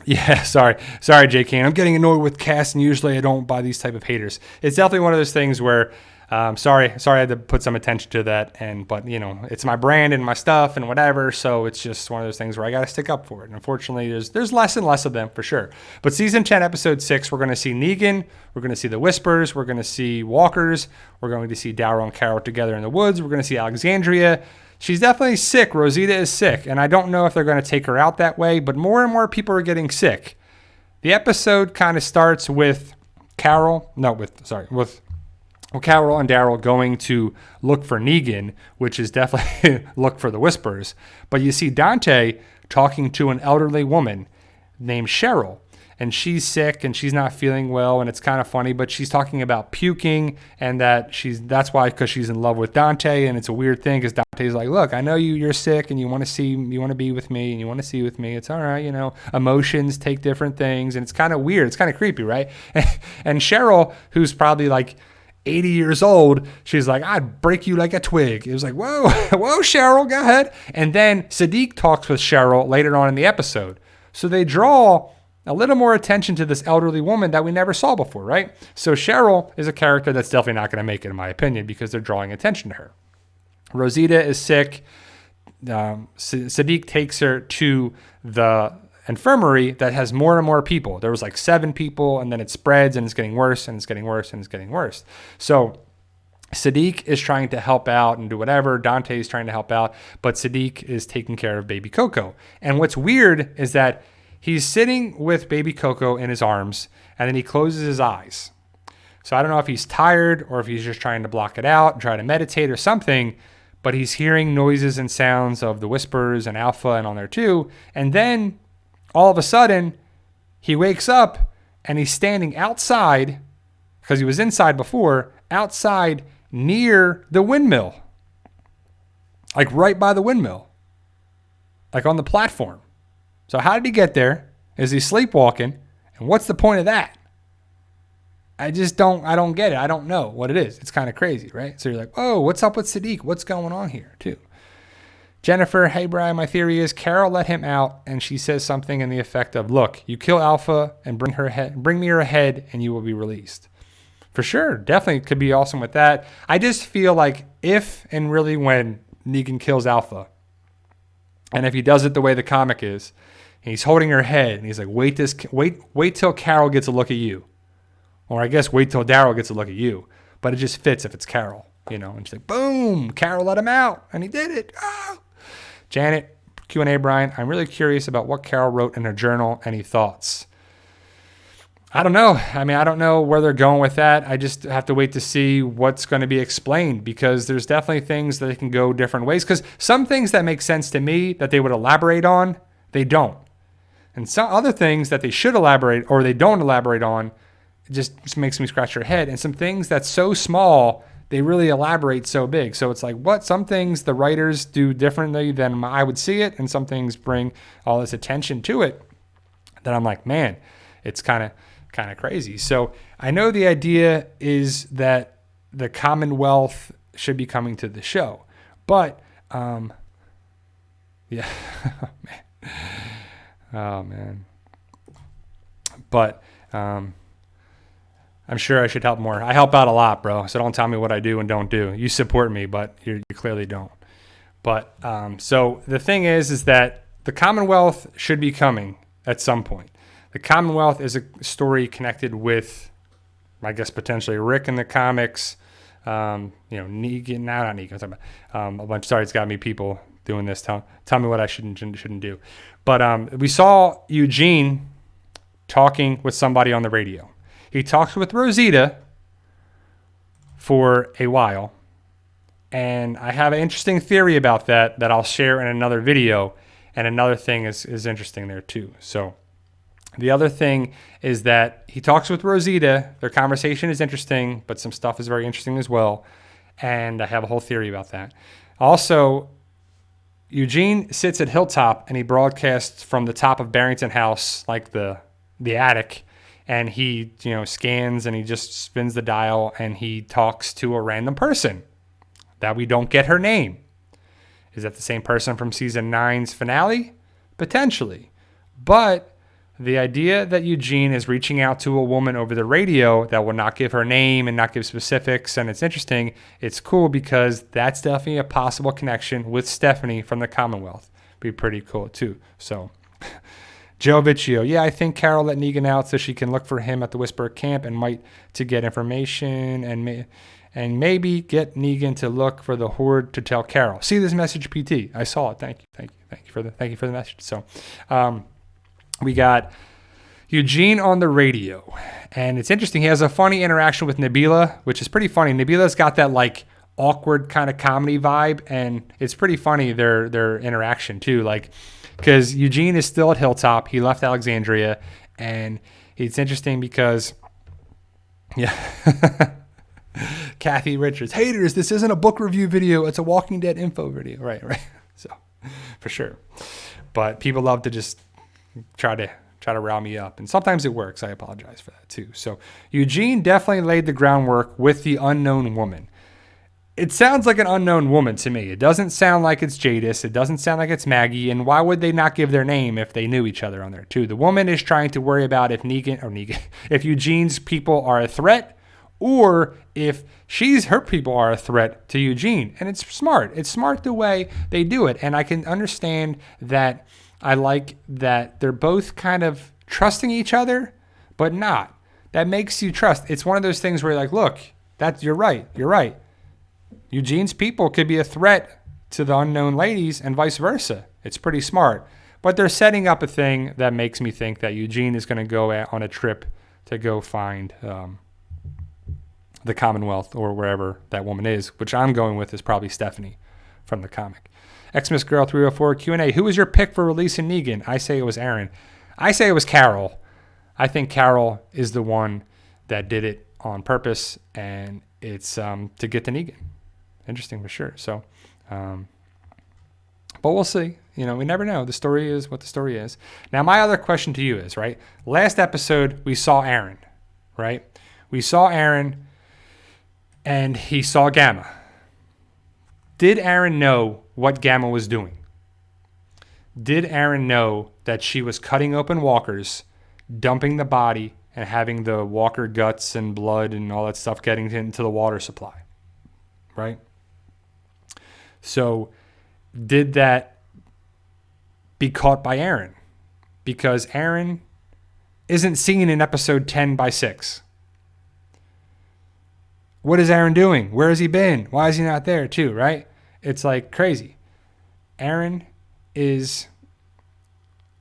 Yeah, sorry, J. Kane. I'm getting annoyed with cast, and usually I don't buy these type of haters. It's definitely one of those things where, sorry, I had to put some attention to that, but it's my brand and my stuff and whatever. So it's just one of those things where I got to stick up for it. And unfortunately, there's less and less of them for sure. But Season 10, Episode 6, we're going to see Negan, we're going to see the Whispers, we're going to see Walkers, we're going to see Daryl and Carol together in the woods, we're going to see Alexandria. She's definitely sick. Rosita is sick. And I don't know if they're going to take her out that way, but more and more people are getting sick. The episode kind of starts with Carol and Daryl going to look for Negan, which is definitely look for the Whispers. But you see Dante talking to an elderly woman. named Cheryl. And she's sick and she's not feeling well, and it's kind of funny, but she's talking about puking and that that's why, because she's in love with Dante, and it's a weird thing because Dante's like, look, I know you're sick and you want to be with me and you want to see with me. It's all right, emotions take different things, and it's kind of weird. It's kind of creepy, right? And Cheryl, who's probably like 80 years old, she's like, I'd break you like a twig. It was like, whoa, Cheryl, go ahead. And then Sadiq talks with Cheryl later on in the episode. So they draw a little more attention to this elderly woman that we never saw before, right? So Cheryl is a character that's definitely not going to make it, in my opinion, because they're drawing attention to her. Rosita is sick. Sadiq takes her to the infirmary that has more and more people. There was like 7 people, and then it spreads, and it's getting worse, and it's getting worse, and it's getting worse. So Sadiq is trying to help out and do whatever. Dante is trying to help out, but Sadiq is taking care of baby Coco. And what's weird is that he's sitting with baby Coco in his arms, and then he closes his eyes. So I don't know if he's tired or if he's just trying to block it out, try to meditate or something, but he's hearing noises and sounds of the Whisperers and Alpha and on there too. And then all of a sudden, he wakes up and he's standing outside, because he was inside before, outside near the windmill. Like right by the windmill. Like on the platform. So how did he get there? Is he sleepwalking? And what's the point of that? I don't get it. I don't know what it is. It's kind of crazy, right? So you're like, oh, what's up with Sadiq? What's going on here too? Jennifer, hey, Brian, my theory is Carol let him out, and she says something in the effect of, look, you kill Alpha and bring me her head, and you will be released. For sure. Definitely could be awesome with that. I just feel like if and really when Negan kills Alpha, and if he does it the way the comic is, and he's holding her head, and he's like, wait till Carol gets a look at you. Or I guess wait till Daryl gets a look at you. But it just fits if it's Carol, And she's like, boom, Carol let him out, and he did it. Oh. Janet, Q&A, Brian, I'm really curious about what Carol wrote in her journal. Any thoughts? I don't know. I don't know where they're going with that. I just have to wait to see what's going to be explained, because there's definitely things that can go different ways. Because some things that make sense to me that they would elaborate on, they don't. And some other things that they should elaborate or they don't elaborate on, it just makes me scratch your head. And some things that's so small, they really elaborate so big. So it's like, what? Some things the writers do differently than I would see it, and some things bring all this attention to it that I'm like, man, it's kind of crazy. So I know the idea is that the Commonwealth should be coming to the show, but yeah, oh man, but I'm sure I should help more. I help out a lot, bro. So don't tell me what I do and don't do. You support me, but you clearly don't. But so the thing is that the Commonwealth should be coming at some point. The Commonwealth is a story connected with, I guess, potentially Rick in the comics. Negan, not Negan. I'm talking about a bunch. Sorry, it's got me people doing this. Tell me what I shouldn't do. But we saw Eugene talking with somebody on the radio. He talks with Rosita for a while, and I have an interesting theory about that I'll share in another video. And another thing is interesting there too. So the other thing is that he talks with Rosita. Their conversation is interesting, but some stuff is very interesting as well. And I have a whole theory about that. Also, Eugene sits at Hilltop and he broadcasts from the top of Barrington House, like the attic. And he, scans and he just spins the dial and he talks to a random person that we don't get her name. Is that the same person from season 9's finale? Potentially. But the idea that Eugene is reaching out to a woman over the radio that will not give her name and not give specifics, and it's interesting, it's cool because that's definitely a possible connection with Stephanie from the Commonwealth. Be pretty cool too. So, Joe Viccio, yeah, I think Carol let Negan out so she can look for him at the Whisperer camp and might to get information and maybe get Negan to look for the Horde to tell Carol. See this message, PT? I saw it. Thank you for the message. So, we got Eugene on the radio, and it's interesting. He has a funny interaction with Nabila, which is pretty funny. Nabila's got that like awkward kind of comedy vibe, and it's pretty funny their interaction too. Like because Eugene is still at Hilltop. He left Alexandria, and it's interesting because, yeah, Kathy Richards, haters, this isn't a book review video. It's a Walking Dead info video. Right. So, for sure. But people love to just try to rile me up. And sometimes it works. I apologize for that too. So Eugene definitely laid the groundwork with the unknown woman. It sounds like an unknown woman to me. It doesn't sound like it's Jadis. It doesn't sound like it's Maggie. And why would they not give their name if they knew each other on there too? The woman is trying to worry about if if Eugene's people are a threat, or if her people are a threat to Eugene. And it's smart. It's smart the way they do it. And I can understand that. I like that they're both kind of trusting each other, but not. That makes you trust. It's one of those things where you're like, look, you're right. Eugene's people could be a threat to the unknown ladies and vice versa. It's pretty smart. But they're setting up a thing that makes me think that Eugene is going to go on a trip to go find the Commonwealth or wherever that woman is, which I'm going with is probably Stephanie from the comic. Xmas Girl 304 Q&A. Who was your pick for releasing Negan? I say it was Aaron. I say it was Carol. I think Carol is the one that did it on purpose, and it's to get to Negan. Interesting for sure. So, but we'll see. We never know. The story is what the story is. Now, my other question to you is, right? Last episode, we saw Aaron, right? We saw Aaron, and he saw Gamma. Did Aaron know what Gamma was doing? Did Aaron know that she was cutting open walkers, dumping the body, and having the walker guts and blood and all that stuff getting into the water supply? Right? So, did that be caught by Aaron? Because Aaron isn't seen in episode 10/6. What is Aaron doing? Where has he been? Why is he not there too, right? It's like crazy. Aaron is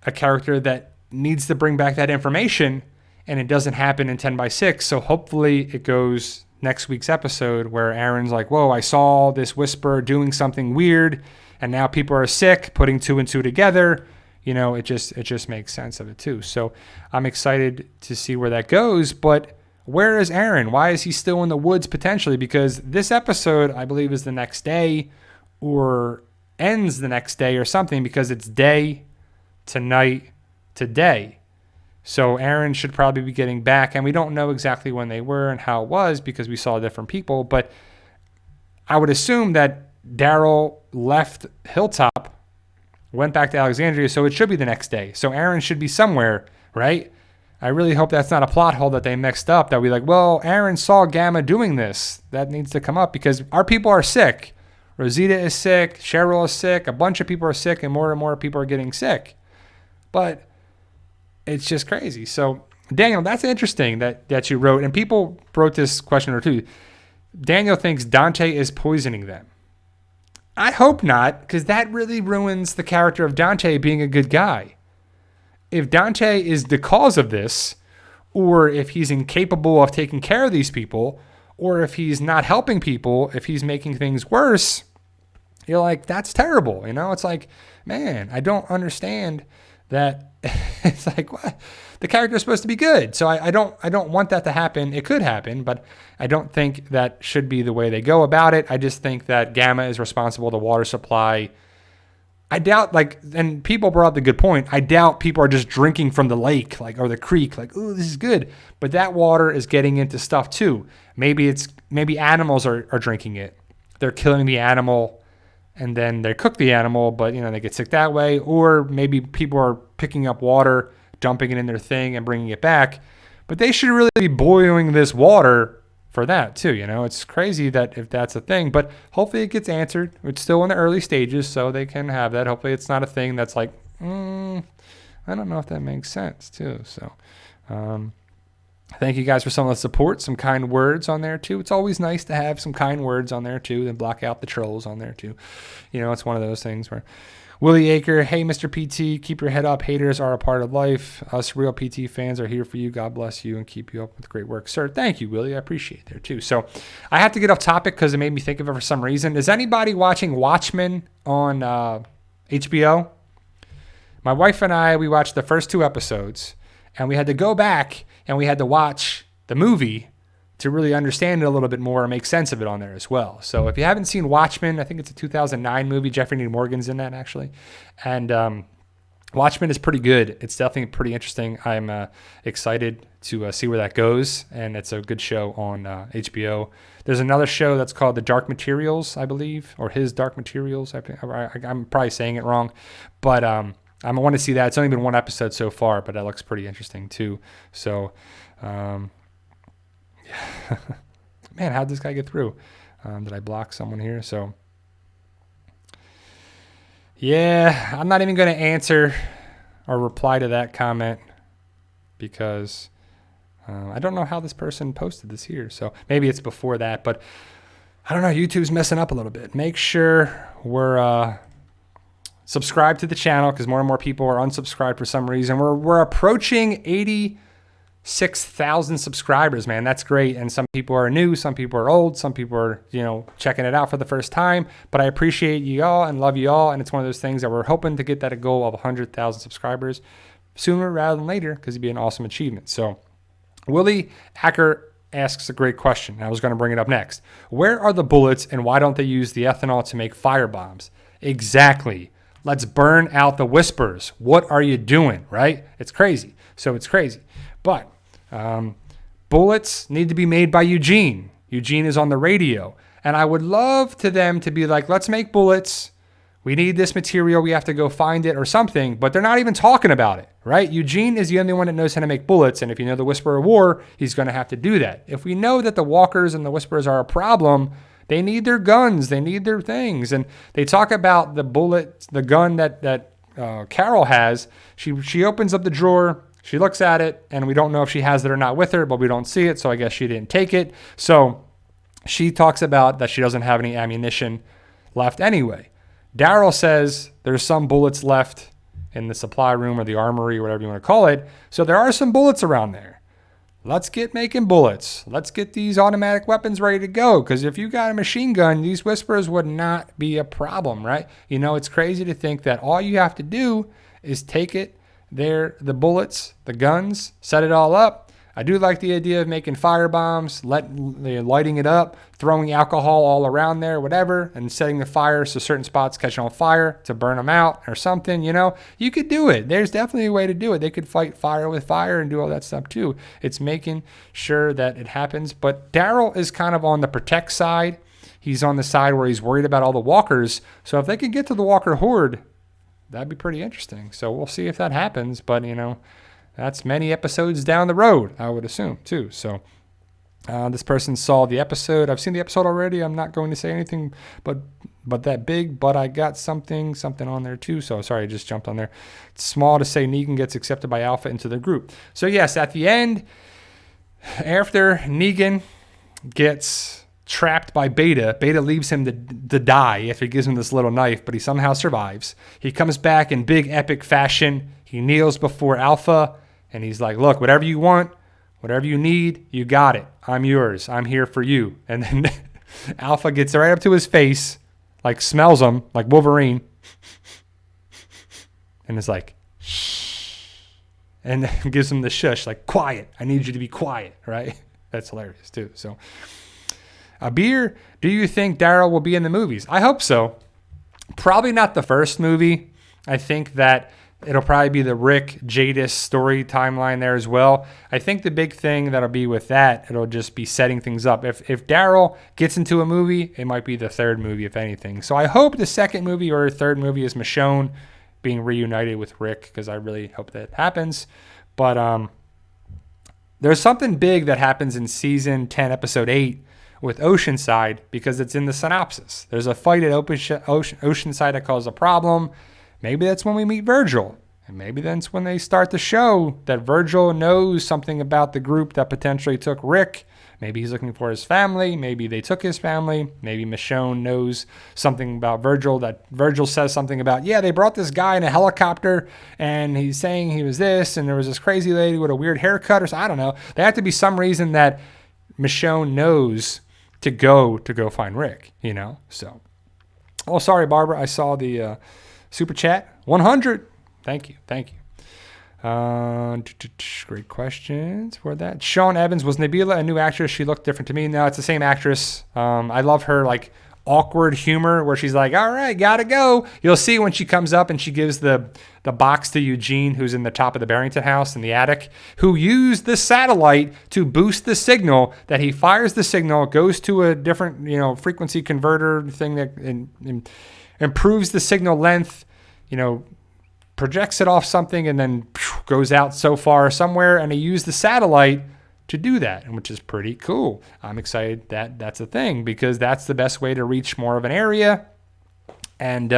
a character that needs to bring back that information, and it doesn't happen in 10/6. So hopefully it goes next week's episode where Aaron's like, whoa, I saw this Whisperer doing something weird, and now people are sick, putting 2 and 2 together. It just makes sense of it too. So I'm excited to see where that goes, but where is Aaron? Why is he still in the woods potentially? Because this episode, I believe, is the next day or ends the next day or something, because it's day to night to day. So Aaron should probably be getting back, and we don't know exactly when they were and how it was because we saw different people, but I would assume that Daryl left Hilltop, went back to Alexandria, so it should be the next day. So Aaron should be somewhere, right? I really hope that's not a plot hole that they mixed up, that we like, well, Aaron saw Gamma doing this. That needs to come up because our people are sick. Rosita is sick. Cheryl is sick. A bunch of people are sick, and more people are getting sick. But it's just crazy. So, Daniel, that's interesting that you wrote. And people wrote this question or two. Daniel thinks Dante is poisoning them. I hope not, because that really ruins the character of Dante being a good guy. If Dante is the cause of this, or if he's incapable of taking care of these people, or if he's not helping people, if he's making things worse, you're like, that's terrible. It's like, man, I don't understand that. It's like, what? The character is supposed to be good. So I don't want that to happen. It could happen, but I don't think that should be the way they go about it. I just think that Gamma is responsible for the water supply. I doubt, and people brought up the good point, I doubt people are just drinking from the lake, or the creek, ooh, this is good. But that water is getting into stuff too. Maybe animals are drinking it. They're killing the animal, and then they cook the animal, but they get sick that way. Or maybe people are picking up water, dumping it in their thing, and bringing it back. But they should really be boiling this water for that too. It's crazy that if that's a thing, but hopefully it gets answered. It's still in the early stages, so they can have that. Hopefully it's not a thing that's like, I don't know if that makes sense too. So, thank you guys for some of the support, some kind words on there too. It's always nice to have some kind words on there too, and block out the trolls on there too. It's one of those things where Willie Aker, hey, Mr. PT, keep your head up. Haters are a part of life. Us real PT fans are here for you. God bless you and keep you up with great work. Sir, thank you, Willie. I appreciate it there, too. So I have to get off topic because it made me think of it for some reason. Is anybody watching Watchmen on HBO? My wife and I, we watched the first 2 episodes, and we had to go back and we had to watch the movie to really understand it a little bit more and make sense of it on there as well. So if you haven't seen Watchmen, I think it's a 2009 movie. Jeffrey Dean Morgan's in that, actually. And Watchmen is pretty good. It's definitely pretty interesting. I'm excited to see where that goes, and it's a good show on HBO. There's another show that's called The Dark Materials, I believe, or His Dark Materials. I'm probably saying it wrong, but I want to see that. It's only been 1 episode so far, but that looks pretty interesting too. So, man, how'd this guy get through? Did I block someone here? So, yeah, I'm not even going to answer or reply to that comment because I don't know how this person posted this here. So maybe it's before that, but I don't know. YouTube's messing up a little bit. Make sure we're subscribed to the channel because more and more people are unsubscribed for some reason. We're approaching 86,000 subscribers, man. That's great. And some people are new, some people are old, some people are, checking it out for the first time. But I appreciate you all and love you all. And it's one of those things that we're hoping to get that a goal of 100,000 subscribers sooner rather than later because it'd be an awesome achievement. So Willie Acker asks a great question. I was going to bring it up next. Where are the bullets and why don't they use the ethanol to make fire bombs? Exactly. Let's burn out the Whisperers. What are you doing, right? It's crazy. So it's crazy. But bullets need to be made by Eugene. Eugene is on the radio. And I would love to them to be like, let's make bullets. We need this material. We have to go find it or something. But they're not even talking about it, right? Eugene is the only one that knows how to make bullets. And if you know the Whisperer War, he's going to have to do that. If we know that the Walkers and the Whisperers are a problem, they need their guns. They need their things. And they talk about the bullet, the gun that Carol has. She opens up the drawer. She looks at it, and we don't know if she has it or not with her, but we don't see it, so I guess she didn't take it. So she talks about that she doesn't have any ammunition left anyway. Daryl says there's some bullets left in the supply room or the armory or whatever you want to call it. So there are some bullets around there. Let's get making bullets. Let's get these automatic weapons ready to go, because if you got a machine gun, these Whisperers would not be a problem, right? It's crazy to think that all you have to do is take it, the bullets, the guns, set it all up. I do like the idea of making fire bombs, lighting it up, throwing alcohol all around there, whatever, and setting the fire so certain spots catch on fire to burn them out or something, You could do it. There's definitely a way to do it. They could fight fire with fire and do all that stuff too. It's making sure that it happens. But Daryl is kind of on the protect side. He's on the side where he's worried about all the walkers. So if they could get to the walker horde, that'd be pretty interesting. So we'll see if that happens. But, that's many episodes down the road, I would assume, too. So this person saw the episode. I've seen the episode already. I'm not going to say anything but that big. But I got something on there, too. So sorry, I just jumped on there. It's small to say Negan gets accepted by Alpha into the group. So, yes, at the end, after Negan gets trapped by Beta leaves him to die after he gives him this little knife, but he somehow survives. He comes back in big epic fashion. He kneels before Alpha, and he's like, look, whatever you want, whatever you need, you got it. I'm yours. I'm here for you. And then Alpha gets right up to his face, like smells him, like Wolverine, and is like, shh, and then gives him the shush, like, quiet. I need you to be quiet, right? That's hilarious, too. So, Abir, do you think Daryl will be in the movies? I hope so. Probably not the first movie. I think that it'll probably be the Rick Jadis story timeline there as well. I think the big thing that'll be with that, it'll just be setting things up. If Daryl gets into a movie, it might be the third movie, if anything. So I hope the second movie or third movie is Michonne being reunited with Rick, because I really hope that happens. But there's something big that happens in season 10, episode 8, with Oceanside, because it's in the synopsis. There's a fight at Oceanside that caused a problem. Maybe that's when we meet Virgil. And maybe that's when they start the show that Virgil knows something about the group that potentially took Rick. Maybe he's looking for his family. Maybe they took his family. Maybe Michonne knows something about Virgil, that Virgil says something about, yeah, they brought this guy in a helicopter and he's saying he was this, and there was this crazy lady with a weird haircut or something. I don't know. There had to be some reason that Michonne knows to go find Rick, So, oh, sorry, Barbara. I saw the super chat. 100. Thank you. Great questions for that. Sean Evans, was Nabila a new actress? She looked different to me. No, it's the same actress. I love her like awkward humor where she's like, all right, gotta go. You'll see when she comes up and she gives the box to Eugene, who's in the top of the Barrington house in the attic, who used the satellite to boost the signal, that he fires the signal, goes to a different, frequency converter thing that improves the signal length, projects it off something and then goes out so far somewhere, and he used the satellite to do that, which is pretty cool. I'm excited that that's a thing because that's the best way to reach more of an area. And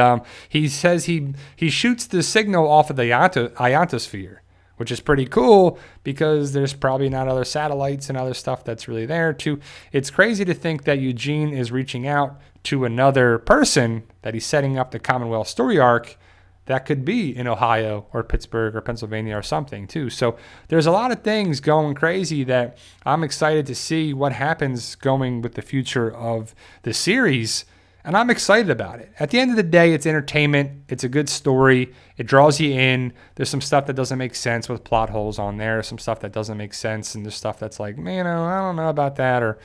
he says he shoots the signal off of the ionosphere, which is pretty cool because there's probably not other satellites and other stuff that's really there too. It's crazy to think that Eugene is reaching out to another person, that he's setting up the Commonwealth story arc that could be in Ohio or Pittsburgh or Pennsylvania or something too. So there's a lot of things going crazy that I'm excited to see what happens going with the future of the series. And I'm excited about it. At the end of the day, it's entertainment. It's a good story. It draws you in. There's some stuff that doesn't make sense with plot holes on there. Some stuff that doesn't make sense. And there's stuff that's like, man, I don't know about that. Or,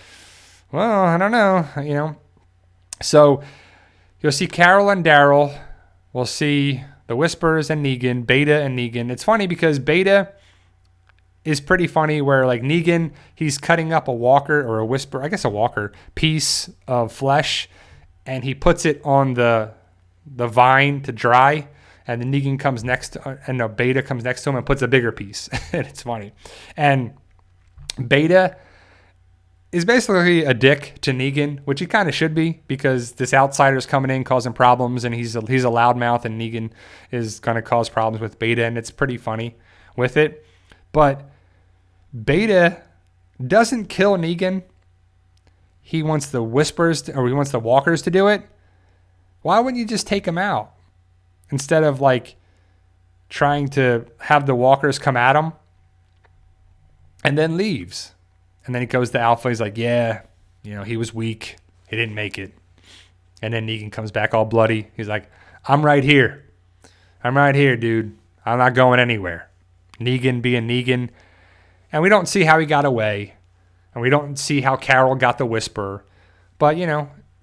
well, I don't know, So you'll see Carol and Daryl. We'll see the Whisperers and Negan, Beta and Negan. It's funny because Beta is pretty funny where like Negan, he's cutting up a walker or a whisper, I guess a walker, piece of flesh, and he puts it on the vine to dry, and then Negan comes next to, and no, Beta comes next to him and puts a bigger piece. And it's funny. And Beta is basically a dick to Negan, which he kind of should be because this outsider's coming in causing problems, and he's a loudmouth, and Negan is going to cause problems with Beta, and it's pretty funny with it. But Beta doesn't kill Negan. He wants the Whisperers he wants the Walkers to do it. Why wouldn't you just take him out instead of like trying to have the Walkers come at him and then leaves? And then he goes to Alpha. He's like, yeah, he was weak. He didn't make it. And then Negan comes back all bloody. He's like, I'm right here. Dude. I'm not going anywhere. Negan being Negan. And we don't see how he got away. And we don't see how Carol got the Whisperer. But,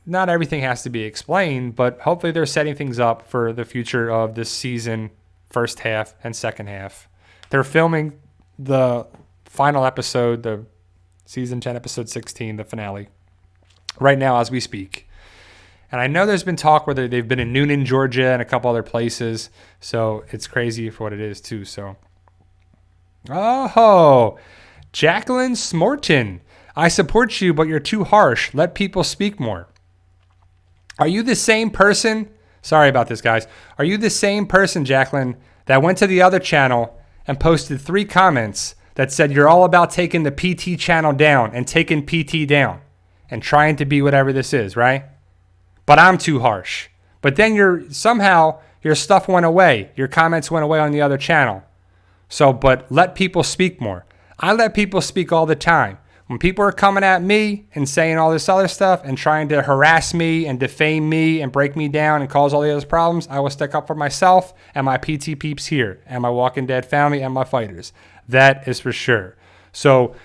not everything has to be explained. But hopefully they're setting things up for the future of this season, first half and second half. They're filming the final episode, the Season 10, Episode 16, the finale, right now as we speak. And I know there's been talk where they've been in Noonan, Georgia, and a couple other places. So it's crazy for what it is, too. So, Jacqueline Smorton. I support you, but you're too harsh. Let people speak more. Are you the same person? Sorry about this, guys. Are you the same person, Jacqueline, that went to the other channel and posted 3 comments that said you're all about taking the PT channel down and taking PT down and trying to be whatever this is, right? But I'm too harsh. But then somehow your stuff went away. Your comments went away on the other channel. So, but let people speak more. I let people speak all the time. When people are coming at me and saying all this other stuff and trying to harass me and defame me and break me down and cause all the other problems, I will stick up for myself and my PT peeps here and my Walking Dead family and my fighters. That is for sure. So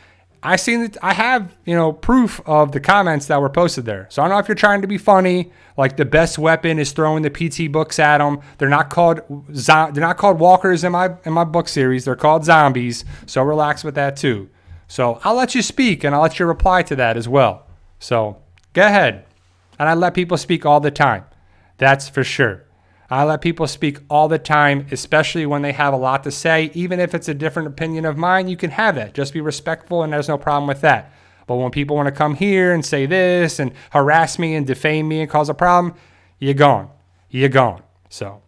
I have, proof of the comments that were posted there. So I don't know if you're trying to be funny, like the best weapon is throwing the PT books at them. They're not called walkers in my book series. They're called zombies. So relax with that too. So I'll let you speak and I'll let you reply to that as well. So go ahead. And I let people speak all the time. That's for sure. I let people speak all the time, especially when they have a lot to say. Even if it's a different opinion of mine, you can have it. Just be respectful, and there's no problem with that. But when people want to come here and say this and harass me and defame me and cause a problem, you're gone. So,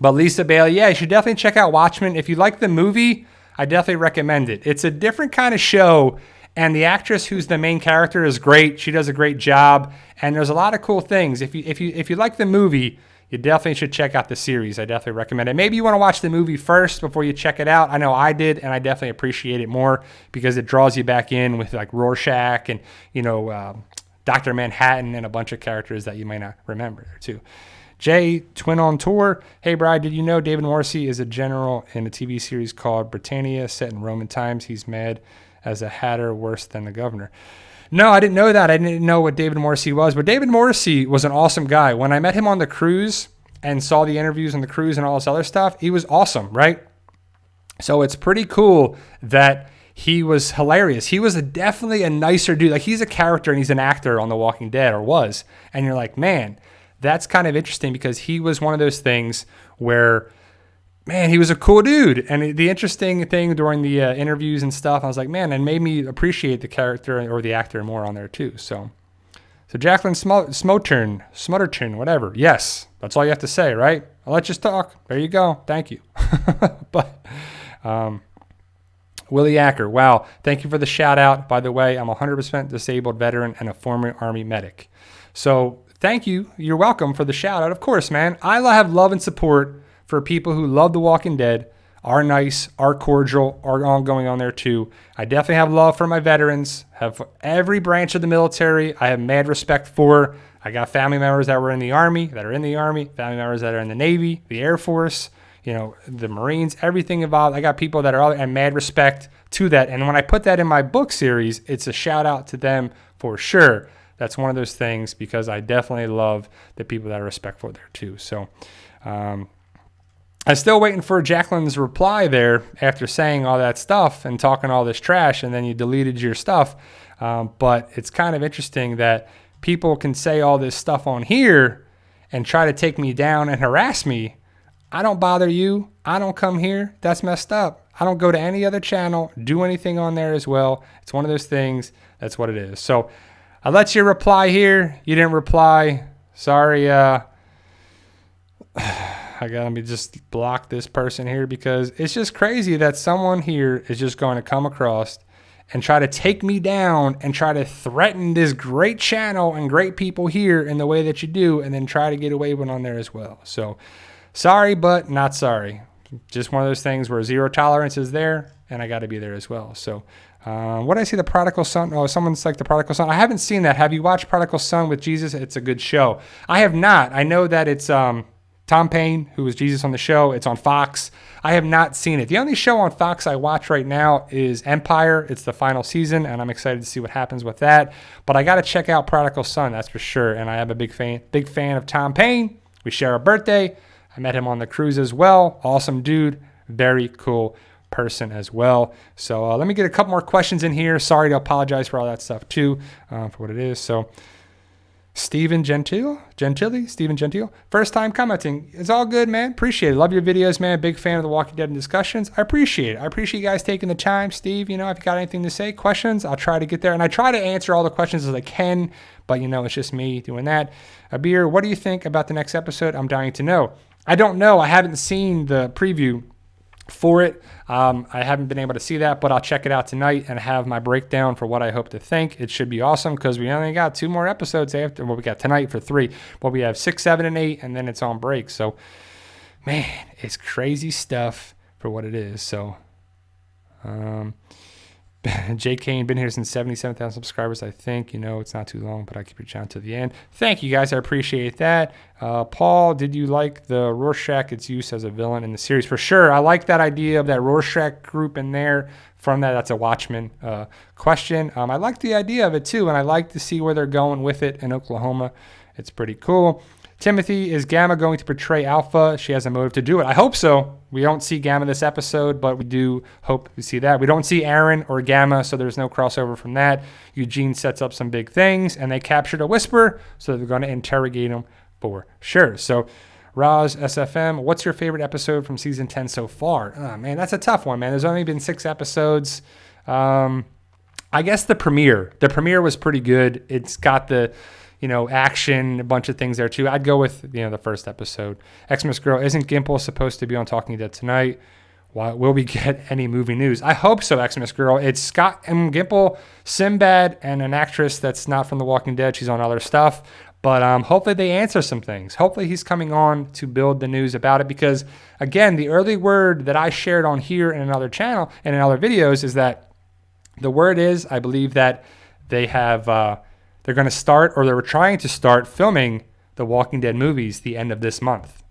but Lisa Bailey, yeah, you should definitely check out Watchmen. If you like the movie, I definitely recommend it. It's a different kind of show, and the actress who's the main character is great. She does a great job, and there's a lot of cool things. If you like the movie, you definitely should check out the series. I definitely recommend it. Maybe you want to watch the movie first before you check it out. I know I did, and I definitely appreciate it more because it draws you back in with like Rorschach and, Dr. Manhattan and a bunch of characters that you might not remember too. Jay, Twin on Tour. Hey, Brad, did you know David Morrissey is a general in a TV series called Britannia set in Roman times? He's mad as a hatter, worse than the governor. No, I didn't know that. I didn't know what David Morrissey was. But David Morrissey was an awesome guy. When I met him on the cruise and saw the interviews on the cruise and all this other stuff, he was awesome, right? So it's pretty cool that he was hilarious. He was definitely a nicer dude. Like, he's a character and he's an actor on The Walking Dead, or was. And you're like, man, that's kind of interesting, because he was one of those things where, man, he was a cool dude. And the interesting thing during the interviews and stuff, I was like, man, it made me appreciate the character or the actor more on there too. So Jacqueline Smutterton, whatever. Yes, that's all you have to say, right? I'll let you talk. There you go. Thank you. But Willie Acker, wow, thank you for the shout out. By the way, I'm a 100% disabled veteran and a former Army medic. So thank you. You're welcome for the shout out. Of course, man. I have love and support for people who love The Walking Dead, are nice, are cordial, are all going on there too. I definitely have love for my veterans, have every branch of the military I have mad respect for. I got family members that were in the Army, that are in the Army, family members that are in the Navy, the Air Force, the Marines, everything involved. I got people that are all, and mad respect to that. And when I put that in my book series, it's a shout out to them for sure. That's one of those things, because I definitely love the people that are respectful there too. So I'm still waiting for Jacqueline's reply there after saying all that stuff and talking all this trash, and then you deleted your stuff. But it's kind of interesting that people can say all this stuff on here and try to take me down and harass me. I don't bother you. I don't come here. That's messed up. I don't go to any other channel, do anything on there as well. It's one of those things. That's what it is. So I let you reply here. You didn't reply. Sorry. Let me just block this person here, because it's just crazy that someone here is just going to come across and try to take me down and try to threaten this great channel and great people here in the way that you do, and then try to get away with on there as well. So sorry, but not sorry. Just one of those things where zero tolerance is there, and I got to be there as well. So what did I see? The Prodigal Son? Oh, someone's like The Prodigal Son. I haven't seen that. Have you watched Prodigal Son with Jesus? It's a good show. I have not. I know that it's Tom Payne, who was Jesus on the show. It's on Fox. I have not seen it. The only show on Fox I watch right now is Empire. It's the final season, and I'm excited to see what happens with that. But I got to check out Prodigal Son, that's for sure. And I am a big fan of Tom Payne. We share a birthday. I met him on the cruise as well. Awesome dude. Very cool person as well. So let me get a couple more questions in here. Sorry to apologize for all that stuff too, for what it is. So Stephen Gentile, first time commenting. It's all good, man. Appreciate it. Love your videos, man. Big fan of The Walking Dead and discussions. I appreciate it. I appreciate you guys taking the time. Steve, if you got anything to say, questions, I'll try to get there. And I try to answer all the questions as I can, but it's just me doing that. Abir, what do you think about the next episode? I'm dying to know. I don't know. I haven't seen the preview for it. I haven't been able to see that, but I'll check it out tonight and have my breakdown for what I hope to think. It should be awesome, because we only got 2 more episodes after. Well, we got tonight for 3. Well, we have 6, 7, and 8, and then it's on break. So, man, it's crazy stuff for what it is. So, J. Kane, been here since 77,000 subscribers, I think. It's not too long, but I keep it down to the end. Thank you, guys. I appreciate that. Paul, did you like the Rorschach, its use as a villain in the series? For sure. I like that idea of that Rorschach group in there. From that, that's a Watchmen question. I like the idea of it, too, and I like to see where they're going with it in Oklahoma. It's pretty cool. Timothy, is Gamma going to portray Alpha? She has a motive to do it. I hope so. We don't see Gamma this episode, but we do hope we see that. We don't see Aaron or Gamma, so there's no crossover from that. Eugene sets up some big things, and they captured a Whisperer, so they're going to interrogate him for sure. So, Roz SFM, what's your favorite episode from season 10 so far? Oh, man, that's a tough one, man. There's only been 6 episodes. I guess the premiere. The premiere was pretty good. It's got the action, a bunch of things there too. I'd go with, the first episode. Xmas Girl, isn't Gimple supposed to be on Talking Dead tonight? Will we get any movie news? I hope so, Xmas Girl. It's Scott M. Gimple, Sinbad, and an actress that's not from The Walking Dead. She's on other stuff. But hopefully they answer some things. Hopefully he's coming on to build the news about it, because, again, the early word that I shared on here in another channel and in other videos is that the word is, I believe that they have... they're going to start, or they were trying to start filming the Walking Dead movies the end of this month.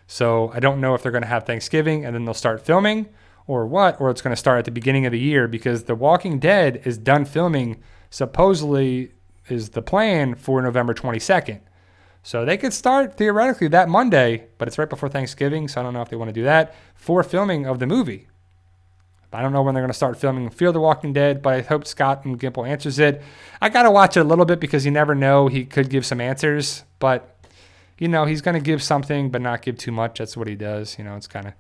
So I don't know if they're going to have Thanksgiving and then they'll start filming or what, or it's going to start at the beginning of the year, because The Walking Dead is done filming, supposedly is the plan, for November 22nd. So they could start theoretically that Monday, but it's right before Thanksgiving, so I don't know if they want to do that for filming of the movie. I don't know when they're going to start filming Fear the Walking Dead, but I hope Scott and Gimple answers it. I got to watch it a little bit because you never know. He could give some answers, but, you know, he's going to give something but not give too much. That's what he does. You know, it's kind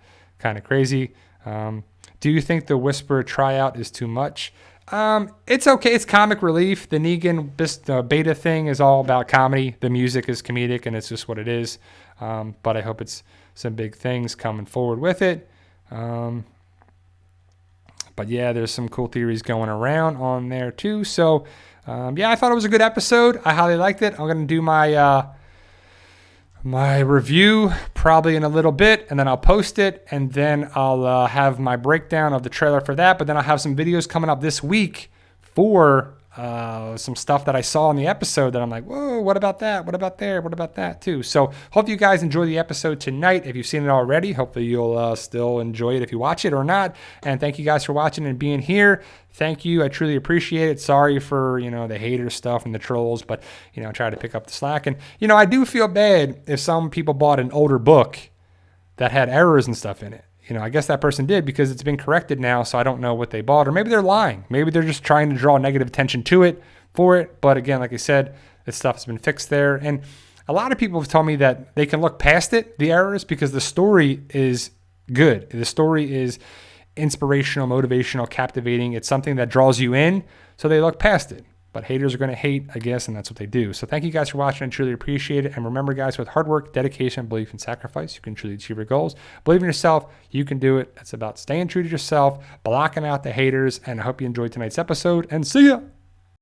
of crazy. Do you think the Whisperer tryout is too much? It's okay. It's comic relief. The Negan Beta thing is all about comedy. The music is comedic, and it's just what it is. But I hope it's some big things coming forward with it. But yeah, there's some cool theories going around on there too. So yeah, I thought it was a good episode. I highly liked it. I'm gonna do my my review probably in a little bit, and then I'll post it, and then I'll have my breakdown of the trailer for that. But then I'll have some videos coming up this week for some stuff that I saw in the episode that I'm like, whoa, what about that? What about there? What about that too? So hope you guys enjoy the episode tonight. If you've seen it already, hopefully you'll still enjoy it if you watch it or not. And thank you guys for watching and being here. Thank you. I truly appreciate it. Sorry for, you know, the hater stuff and the trolls, but, you know, try to pick up the slack. And, you know, I do feel bad if some people bought an older book that had errors and stuff in it. You know, I guess that person did because it's been corrected now, so I don't know what they bought. Or maybe they're lying. Maybe they're just trying to draw negative attention to it for it. But again, like I said, this stuff has been fixed there. And a lot of people have told me that they can look past it, the errors, because the story is good. The story is inspirational, motivational, captivating. It's something that draws you in, so they look past it. But haters are going to hate, I guess, and that's what they do. So thank you guys for watching. I truly appreciate it. And remember, guys, with hard work, dedication, belief, and sacrifice, you can truly achieve your goals. Believe in yourself. You can do it. It's about staying true to yourself, blocking out the haters. And I hope you enjoyed tonight's episode. And see ya.